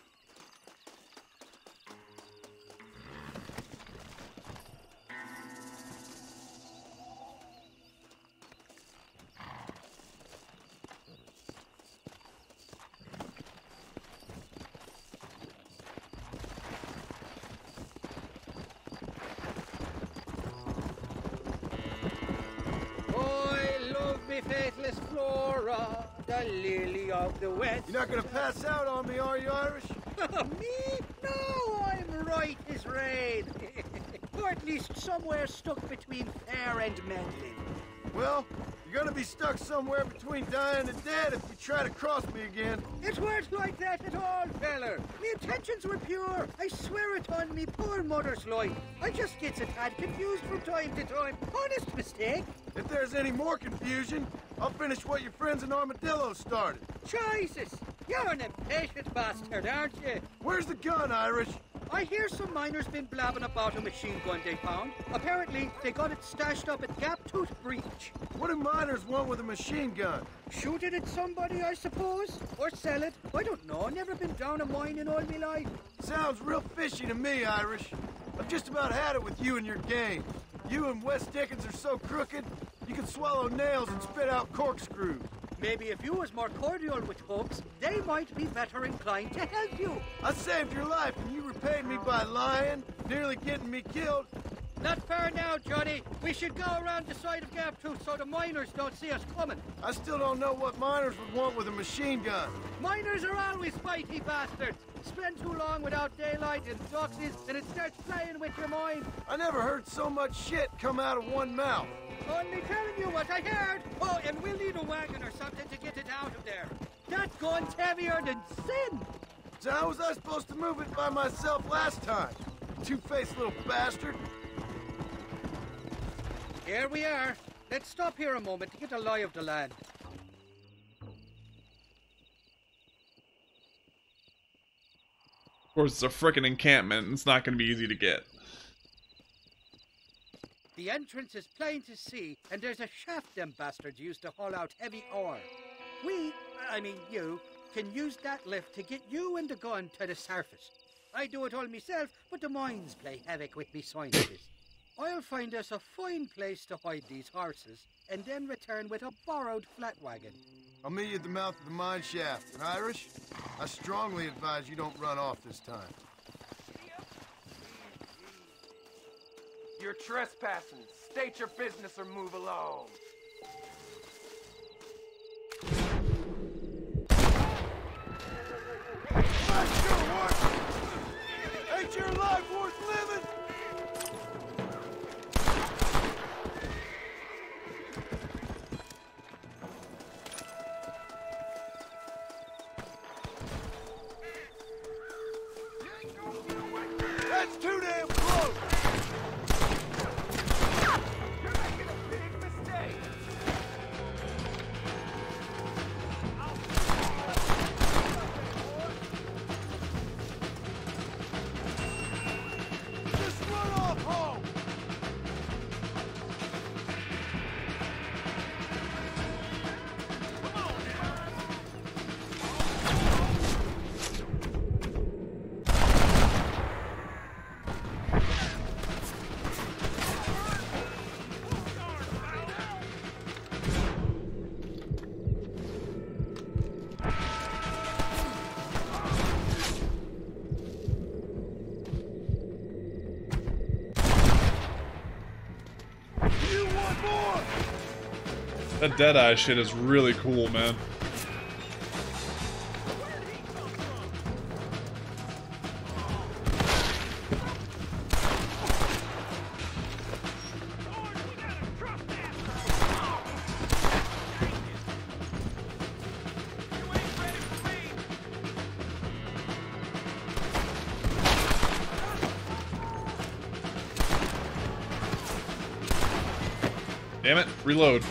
Speaker 14: Faithless Flora, the lily of the West.
Speaker 12: You're not gonna pass out on me, are you, Irish?
Speaker 14: Me? No, I'm right as rain. Or at least somewhere stuck between fair and meddling.
Speaker 12: Well, you're gonna be stuck somewhere between dying and dead if you try to cross me again.
Speaker 14: It weren't like that at all, feller. Me intentions were pure. I swear it on me poor mother's life. I just gets a tad confused from time to time. Honest mistake.
Speaker 12: If there's any more confusion, I'll finish what your friends in Armadillo started.
Speaker 14: Jesus! You're an impatient bastard, aren't you?
Speaker 12: Where's the gun, Irish?
Speaker 14: I hear some miners been blabbing about a machine gun they found. Apparently, they got it stashed up at Gap Tooth Breach.
Speaker 12: What do miners want with a machine gun?
Speaker 14: Shoot it at somebody, I suppose? Or sell it? I don't know. Never been down a mine in all my life.
Speaker 12: Sounds real fishy to me, Irish. I've just about had it with you and your game. You and Wes Dickens are so crooked, you can swallow nails and spit out corkscrews.
Speaker 14: Maybe if you was more cordial with folks, they might be better inclined to help you.
Speaker 12: I saved your life and you repaid me by lying, nearly getting me killed.
Speaker 14: Not fair now, Johnny. We should go around the side of Gap Tooth so the miners don't see us coming.
Speaker 12: I still don't know what miners would want with a machine gun.
Speaker 14: Miners are always fighty bastards. Spend too long without daylight and doxies, and it starts playing with your mind.
Speaker 12: I never heard so much shit come out of one mouth.
Speaker 14: Only telling you what I heard. Oh, and we'll need a wagon or something to get it out of there. That gun's heavier than sin.
Speaker 12: So how was I supposed to move it by myself last time? Two-faced little bastard.
Speaker 14: Here we are. Let's stop here a moment to get a lie of the land.
Speaker 1: Of course, it's a frickin' encampment, and it's not gonna be easy to get.
Speaker 14: The entrance is plain to see, and there's a shaft them bastards use to haul out heavy ore. You, can use that lift to get you and the gun to the surface. I do it all myself, but the mines play havoc with me scientists. I'll find us a fine place to hide these horses, and then return with a borrowed flat wagon.
Speaker 12: I'll meet you at the mouth of the mine shaft. And Irish, I strongly advise you don't run off this time.
Speaker 13: You're trespassing. State your business or move along.
Speaker 12: Ain't your life worth living? That's too damn close!
Speaker 13: You're making a big mistake.
Speaker 12: Just run off home!
Speaker 1: That Deadeye shit is really cool, man. Damn it, reload.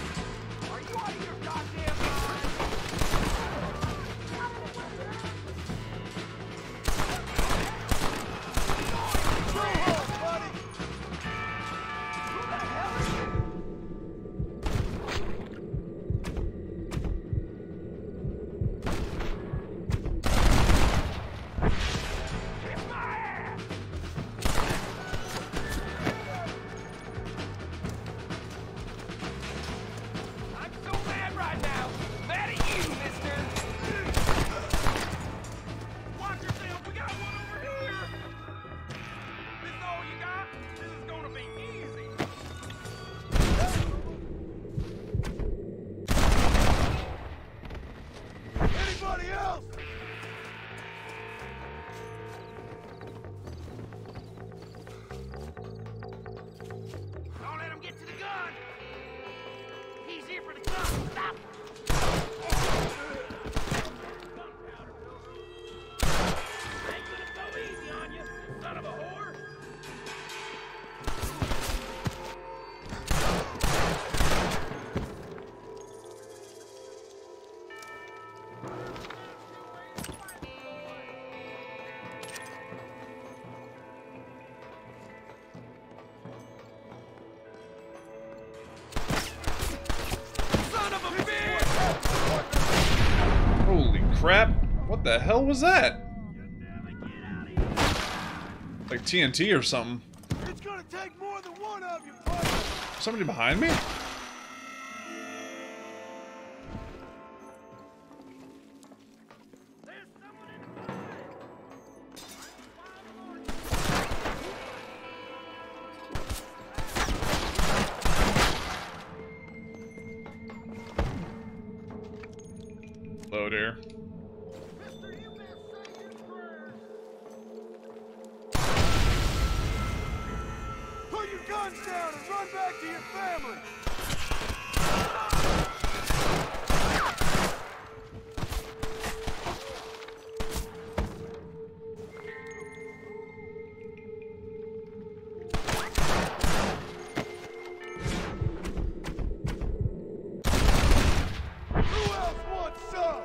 Speaker 1: Crap! What the hell was that? Like TNT or something.
Speaker 10: It's gonna take more than one of you, buddy.
Speaker 1: Somebody behind me? Load here.
Speaker 10: Put your guns down and run back to your family. Who else wants some?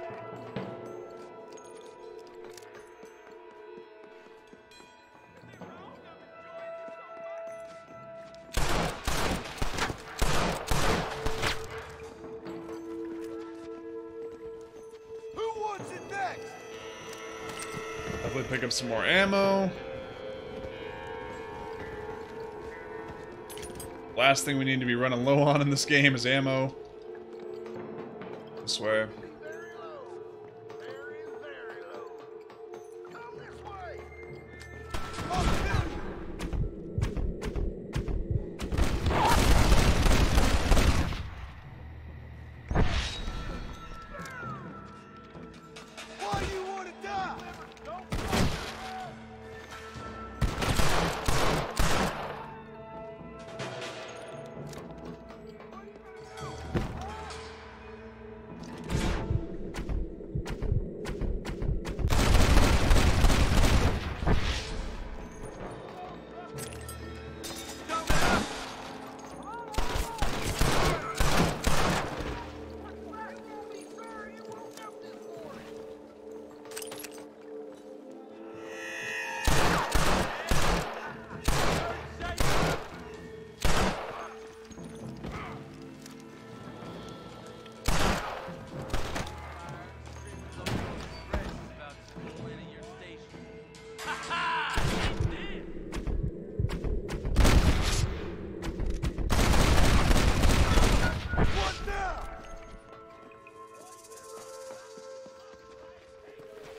Speaker 10: Who wants it next?
Speaker 1: Definitely pick up some more ammo. Last thing we need to be running low on in this game is ammo. This way.
Speaker 10: Why do you want to die?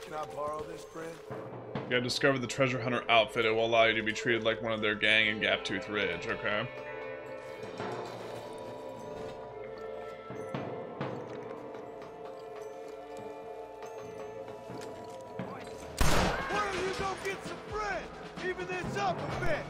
Speaker 10: Can I borrow this, friend?
Speaker 1: You have discovered the treasure hunter outfit. It will allow you to be treated like one of their gang in Gaptooth Ridge, okay?
Speaker 10: it!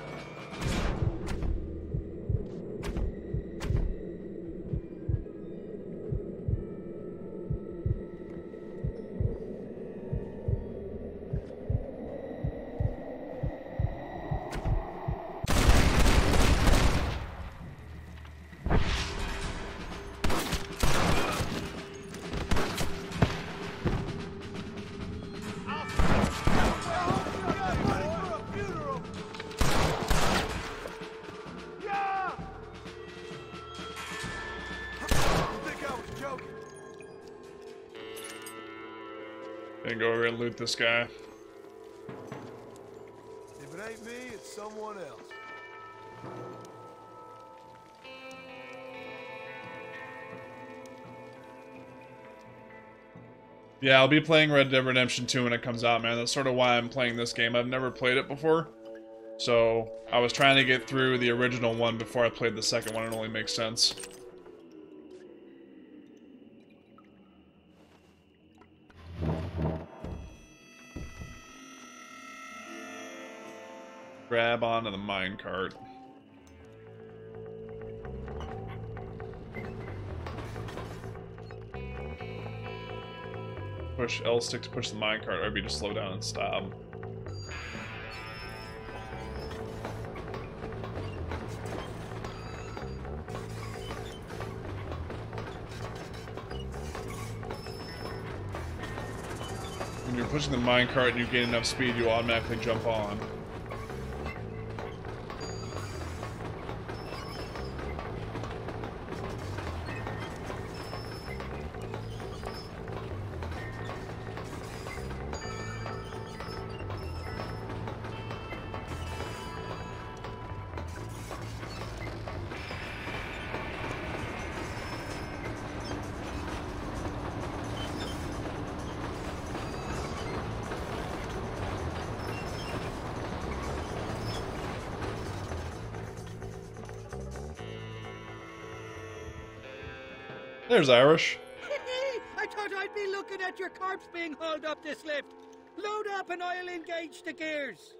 Speaker 1: Gonna go over and loot this guy.
Speaker 10: If it ain't me, it's someone else.
Speaker 1: Yeah, I'll be playing Red Dead Redemption 2 when it comes out, man. That's sort of why I'm playing this game. I've never played it before. So, I was trying to get through the original one before I played the second one. It only makes sense. Grab onto the minecart. Push L stick to push the minecart, or maybe just slow down and stop. When you're pushing the minecart and you gain enough speed, you automatically jump on. There's Irish.
Speaker 14: I thought I'd be looking at your corpse being hauled up this lift. Load up and I'll engage the gears.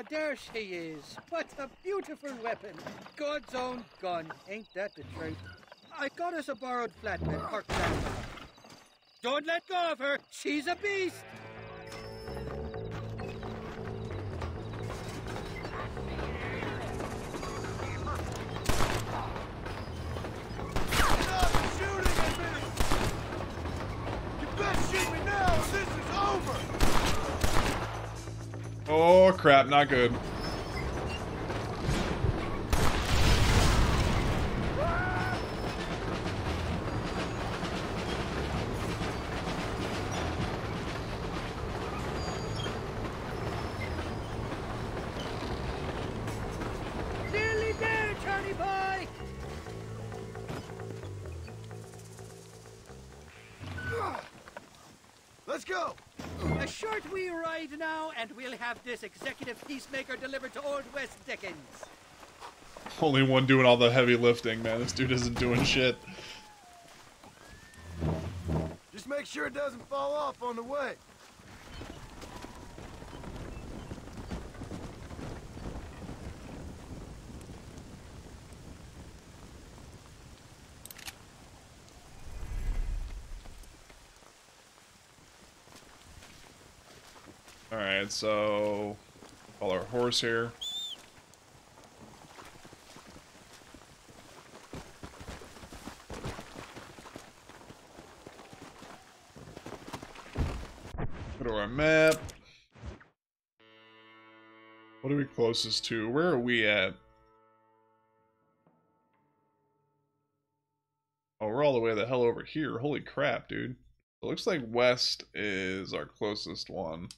Speaker 14: There she is. What a beautiful weapon. God's own gun. Ain't that the truth? I got us a borrowed flatbed parked down. Don't let go of her. She's a beast.
Speaker 10: Stop shooting at me! You best shoot me now or this is over!
Speaker 1: Oh crap, not good.
Speaker 14: Nearly there, Johnny boy.
Speaker 10: Let's go!
Speaker 14: A short wee ride now, and we'll have this executive peacemaker delivered to Old West Dickens.
Speaker 1: Only one doing all the heavy lifting, man. This dude isn't doing shit.
Speaker 10: Just make sure it doesn't fall off on the way.
Speaker 1: Alright, so follow our horse here. Go to our map. What are we closest to? Where are we at? Oh, we're all the way the hell over here. Holy crap, dude. It looks like west is our closest one.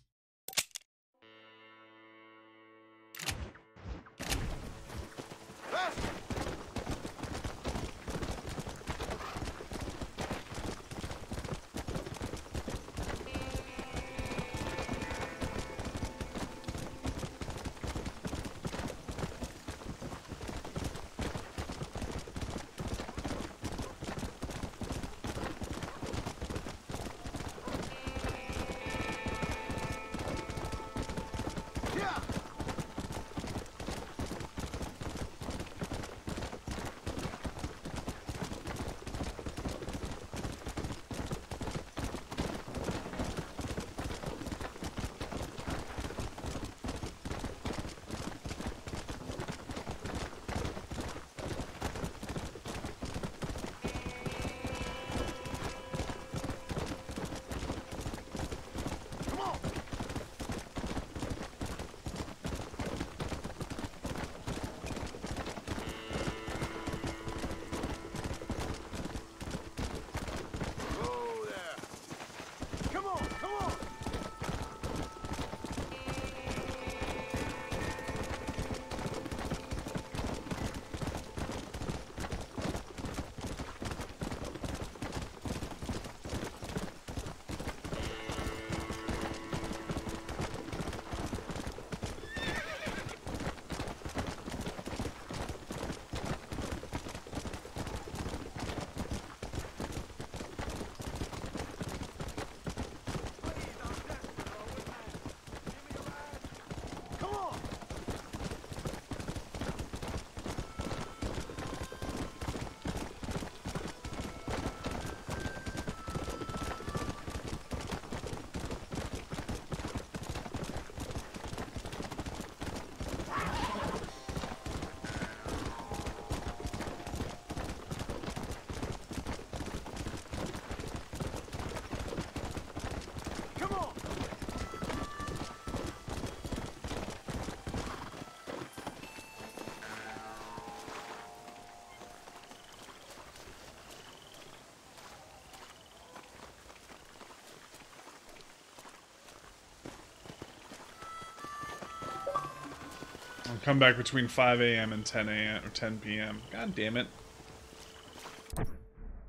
Speaker 1: I'll come back between 5 a.m. and 10 a.m. or 10 p.m. God damn it.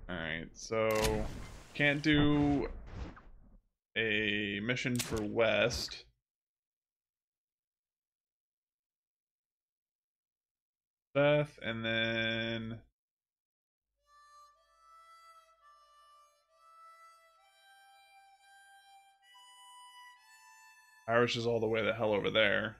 Speaker 1: Alright, so can't do a mission for West. Beth, and then Irish is all the way the hell over there.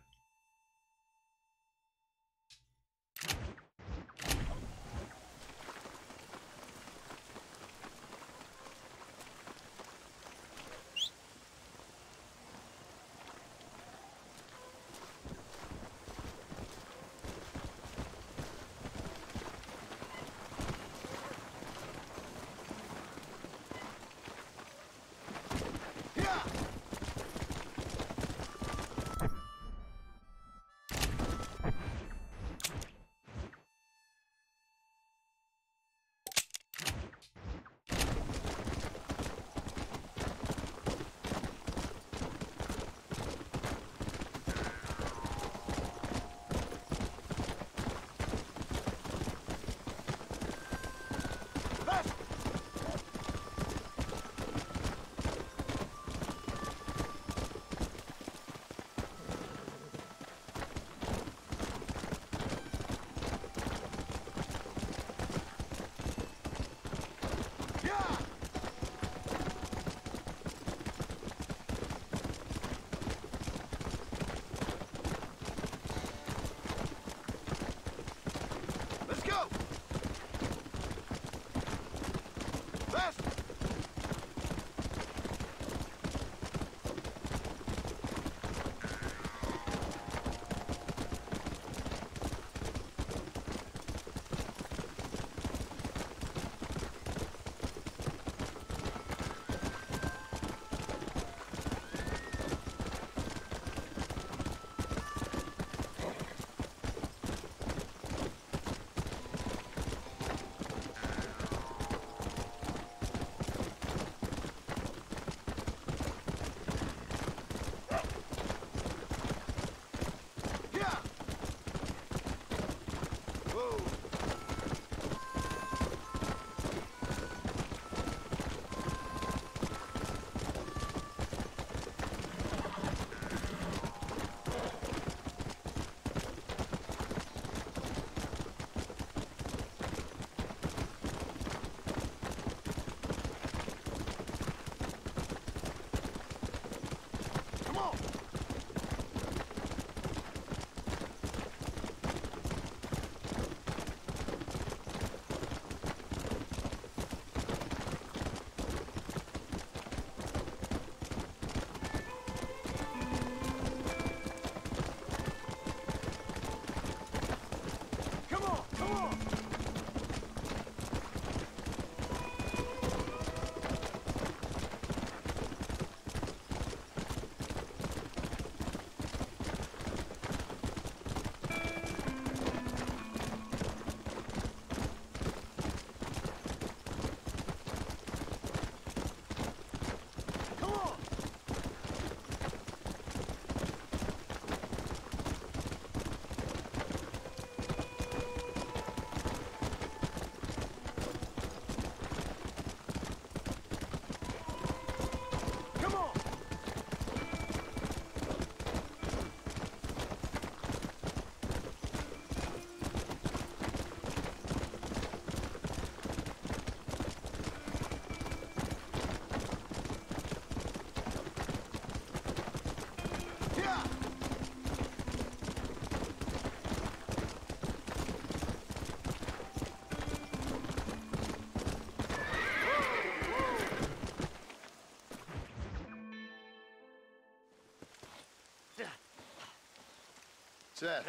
Speaker 12: Seth.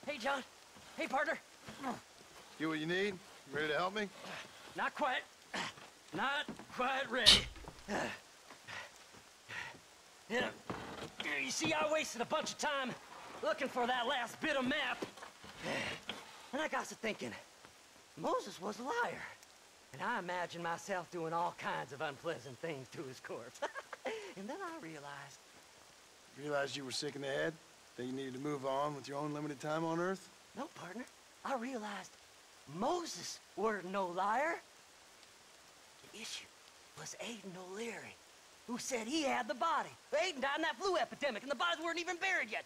Speaker 8: Hey, John. Hey, partner.
Speaker 12: You what you need? You ready to help me?
Speaker 8: Not quite. Not quite ready. Yeah. You see, I wasted a bunch of time looking for that last bit of map. And I got to thinking, Moses was a liar. And I imagined myself doing all kinds of unpleasant things to his corpse. And then I realized...
Speaker 12: Realized you were sick in the head? That you needed to move on with your own limited time on Earth?
Speaker 8: No, partner. I realized Moses weren't no liar. The issue was Aiden O'Leary, who said he had the body. Aiden died in that flu epidemic, and the bodies weren't even buried yet.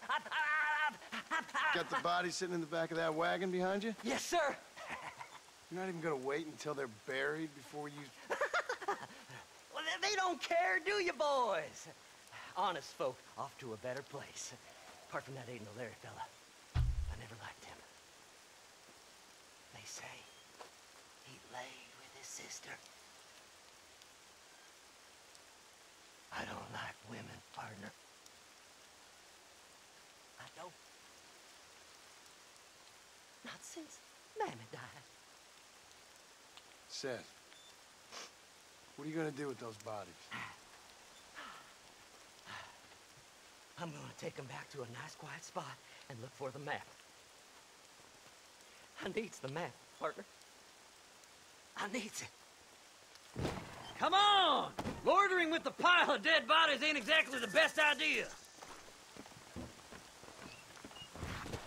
Speaker 12: Got the body sitting in the back of that wagon behind you?
Speaker 8: Yes, sir.
Speaker 12: You're not even gonna wait until they're buried before you...
Speaker 8: Well, they don't care, do you, boys? Honest folk off to a better place. Apart from that Aiden O'Leary fella, I never liked him. They say he laid with his sister. I don't like women, partner. I don't. Not since Mammy died.
Speaker 12: Seth, what are you gonna do with those bodies?
Speaker 8: I'm gonna take them back to a nice quiet spot and look for the map. I needs the map, partner. I needs it.
Speaker 14: Come on! Loitering with the pile of dead bodies ain't exactly the best idea.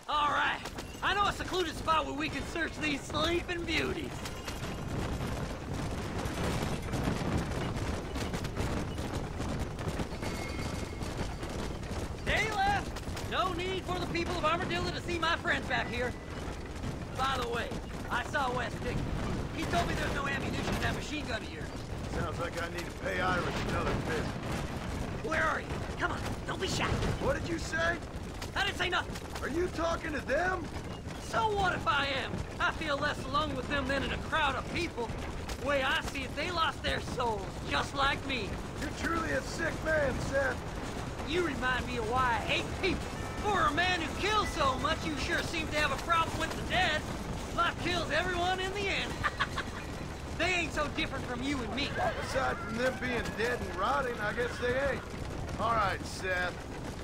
Speaker 14: All right. I know a secluded spot where we can search these sleeping beauties. Stay left! No need for the people of Armadillo to see my friends back here. By the way, I saw Wes Dick. He told me there's no ammunition in that machine gun of yours.
Speaker 12: Sounds like I need to pay Irish another visit.
Speaker 14: Where are you? Come on, don't be shy.
Speaker 12: What did you say?
Speaker 14: I didn't say nothing.
Speaker 12: Are you talking to them?
Speaker 14: So what if I am? I feel less alone with them than in a crowd of people. The way I see it, they lost their souls, just like me.
Speaker 12: You're truly a sick man, Seth.
Speaker 14: You remind me of why I hate people. For a man who kills so much, you sure seem to have a problem with the dead. Life kills everyone in the end. They ain't so different from you and me.
Speaker 12: Aside from them being dead and rotting, I guess they ain't. All right, Seth,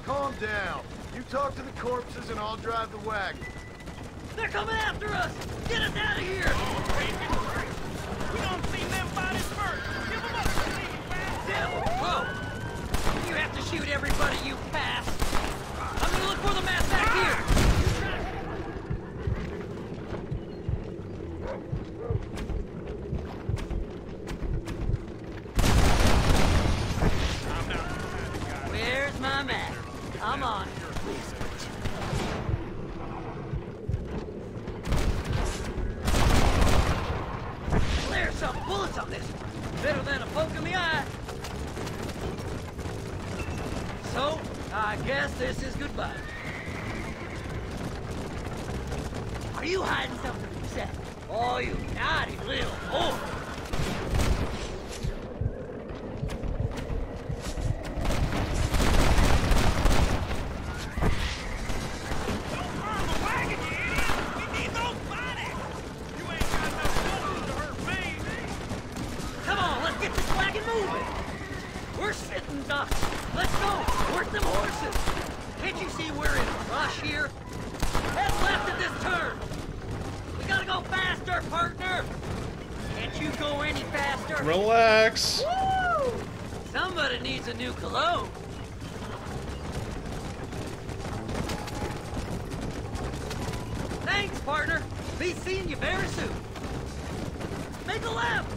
Speaker 12: calm down. You talk to the corpses and I'll drive the wagon.
Speaker 14: They're coming after us! Get us out of here!
Speaker 13: We don't see them bodies first! Give them up!
Speaker 14: Devil! Whoa! You have to shoot everybody you pass. I'm gonna look for the map back here! Where's my map? I'm on. There's some bullets on this one. Better than a poke in the eye. So, I guess this is goodbye. Are you hiding something from Seth? Oh, you naughty little whore. We're sitting ducks. Let's go. Work them horses. Can't you see we're in a rush here? Head left at this turn. We gotta go faster, partner. Can't you go any faster?
Speaker 1: Relax.
Speaker 14: Woo! Somebody needs a new cologne. Thanks, partner. Be seeing you very soon. Make a left.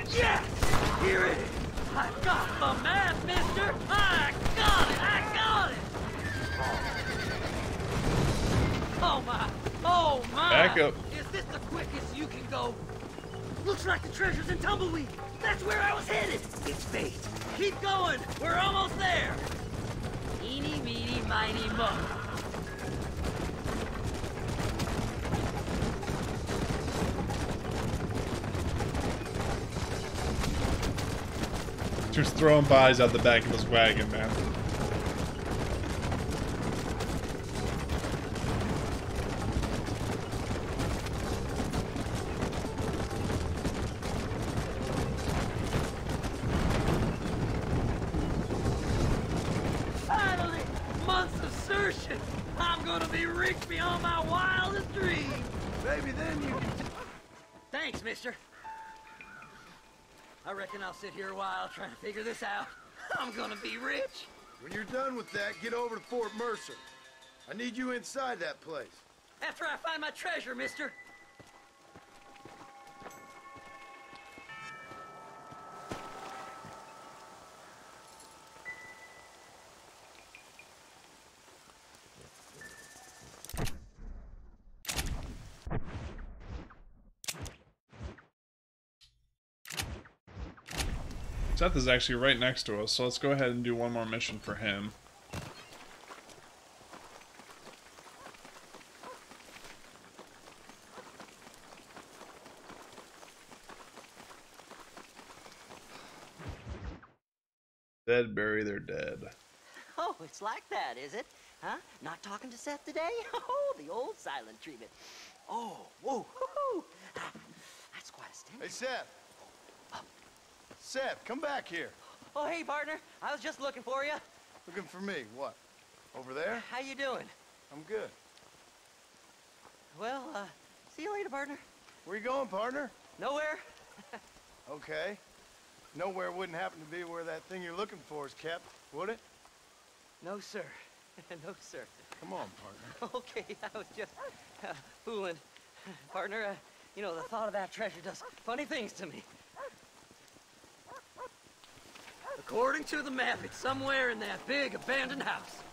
Speaker 14: Yes! Here it is! I got the map, mister! I got it! I got it! Oh my! Oh my!
Speaker 1: Back up.
Speaker 14: Is this the quickest you can go? Looks like the treasure's in Tumbleweed! That's where I was headed! It's fate! Keep going! We're almost there! Eeny, meeny, miny, mo.
Speaker 1: Just throwing bodies out the back of his wagon, man.
Speaker 14: Finally! Month's assertion! I'm gonna be rich beyond my wildest dreams!
Speaker 12: Maybe then you can...
Speaker 8: Thanks, mister. I reckon I'll sit here a while trying to figure this out. I'm gonna be rich.
Speaker 12: When you're done with that, get over to Fort Mercer. I need you inside that place.
Speaker 8: After I find my treasure, mister.
Speaker 1: Seth is actually right next to us, so let's go ahead and do one more mission for him. Dead, bury their dead.
Speaker 15: Oh, it's like that, is it? Huh? Not talking to Seth today? Oh, the old silent treatment. Oh, whoa, hoo-hoo. That's quite a stench.
Speaker 12: Hey, Seth. Seth, come back here.
Speaker 15: Oh, hey, partner. I was just looking for you.
Speaker 12: Looking for me? What? Over there?
Speaker 15: How you doing?
Speaker 12: I'm good.
Speaker 15: Well, see you later, partner.
Speaker 12: Where you going, partner?
Speaker 15: Nowhere.
Speaker 12: Okay. Nowhere wouldn't happen to be where that thing you're looking for is kept, would it?
Speaker 15: No, sir. No, sir.
Speaker 12: Come on, partner.
Speaker 15: Okay, I was just fooling. Partner, you know, the thought of that treasure does funny things to me.
Speaker 8: According to the map, it's somewhere in that big abandoned house.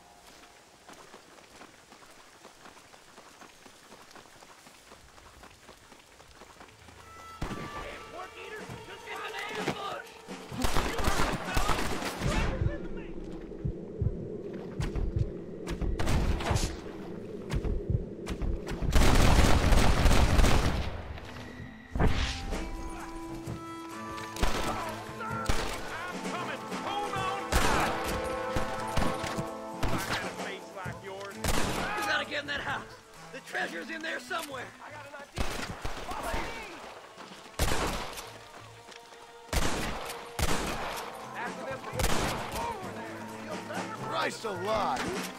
Speaker 8: Treasure's in there somewhere. I got an idea. Follow me.
Speaker 12: Christ alive!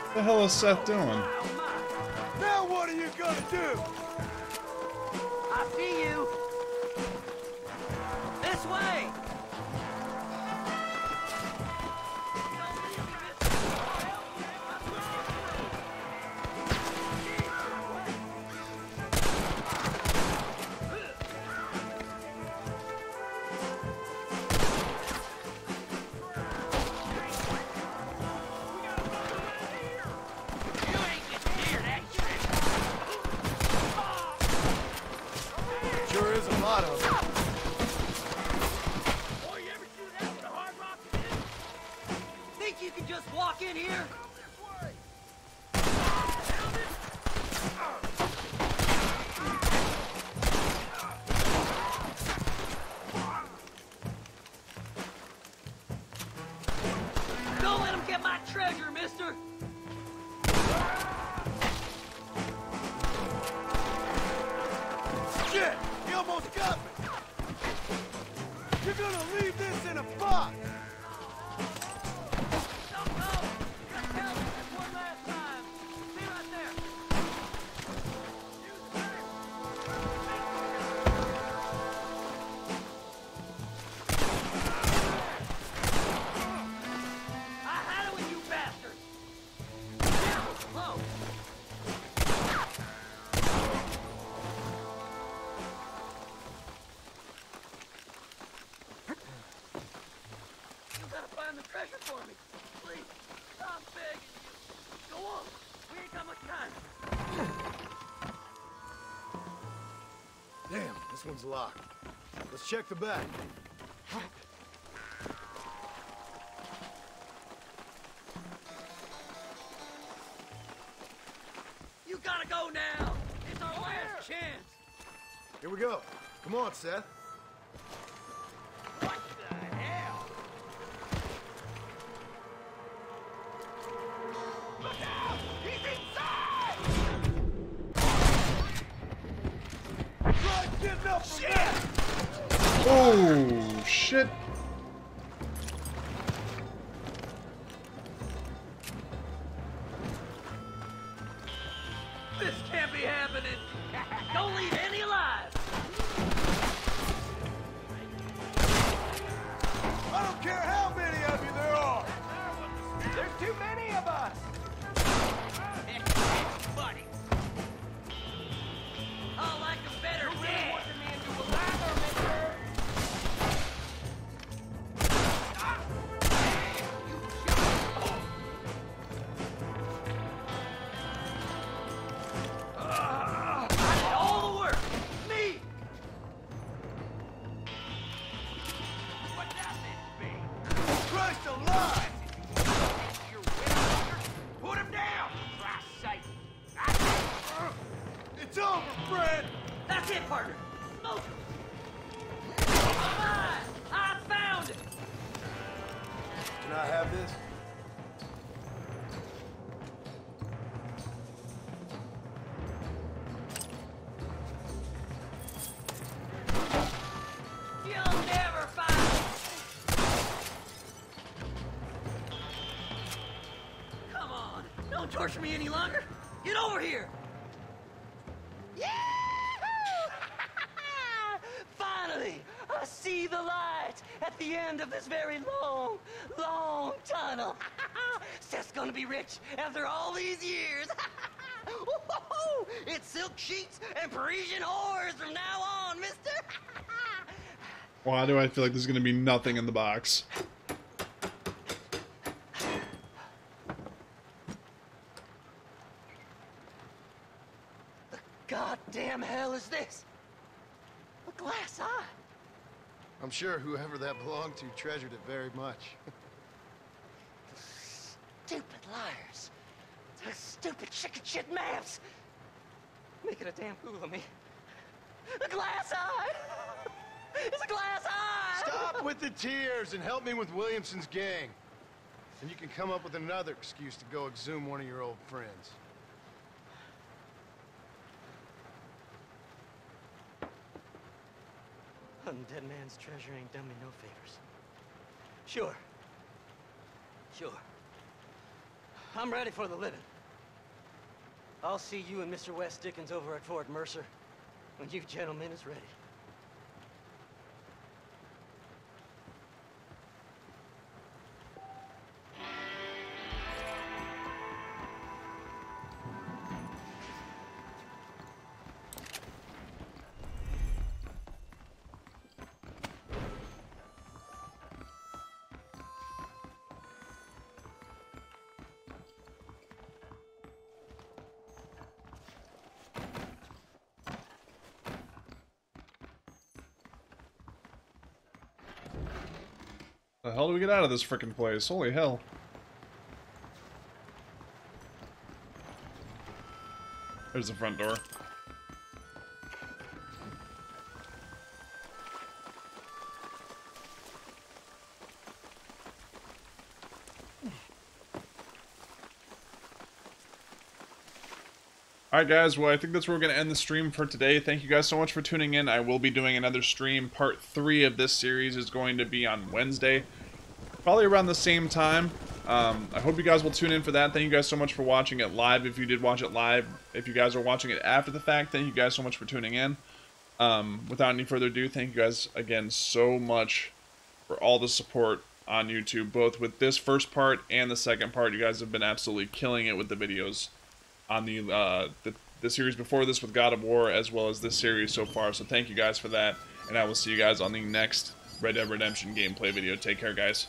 Speaker 1: What the hell is Seth doing?
Speaker 12: Now what are you gonna do?
Speaker 15: I see you. This way.
Speaker 12: Sure is a lot of them.
Speaker 8: Think you can just walk in here? Don't let him get my treasure, mister!
Speaker 12: Shit! He almost got me! You're gonna leave this in a box!
Speaker 8: Treasure for me, please. I'm begging you. Go on. We ain't got much time.
Speaker 12: Damn, this one's locked. Let's check the back.
Speaker 8: You gotta go now. It's our last chance.
Speaker 12: Here we go. Come on, Seth.
Speaker 1: Oh, shit.
Speaker 8: This can't be happening. Don't leave any alive.
Speaker 10: I don't care how many of you there are. There's too many of us.
Speaker 8: Buddy. I'll like them better dead.
Speaker 10: It's over, Fred!
Speaker 8: That's it, partner. Smoke. Ah, I found it.
Speaker 12: Can I have this?
Speaker 8: You'll never find it. Come on. Don't torture me any longer. Get over here. Finally, I see the light at the end of this very long, long tunnel. Seth's gonna be rich after all these years. It's silk sheets and Parisian whores from now on, mister.
Speaker 1: Why do I feel like there's gonna be nothing in the box?
Speaker 8: The goddamn hell is this? A glass eye.
Speaker 12: I'm sure whoever that belonged to treasured it very much.
Speaker 8: Stupid liars. Those stupid chicken shit maps. Making a damn fool of me. A glass eye. It's a glass eye.
Speaker 12: Stop with the tears and help me with Williamson's gang. And you can come up with another excuse to go exhume one of your old friends.
Speaker 8: Undead man's treasure ain't done me no favors. Sure. I'm ready for the living. I'll see you and Mr. West Dickens over at Fort Mercer when you gentlemen is ready.
Speaker 1: The hell do we get out of this frickin' place? Holy hell. There's the front door. Alright guys, well I think that's where we're going to end the stream for today. Thank you guys so much for tuning in. I will be doing another stream. Part 3 of this series is going to be on Wednesday. Probably around the same time. I hope you guys will tune in for that. Thank you guys so much for watching it live if you did watch it live. If you guys are watching it after the fact, thank you guys so much for tuning in. Without any further ado, thank you guys again so much for all the support on YouTube, both with this first part and the second part. You guys have been absolutely killing it with the videos on the series before this with God of War, as well as this series so far. So thank you guys for that, and I will see you guys on the next Red Dead Redemption gameplay video. Take care, guys.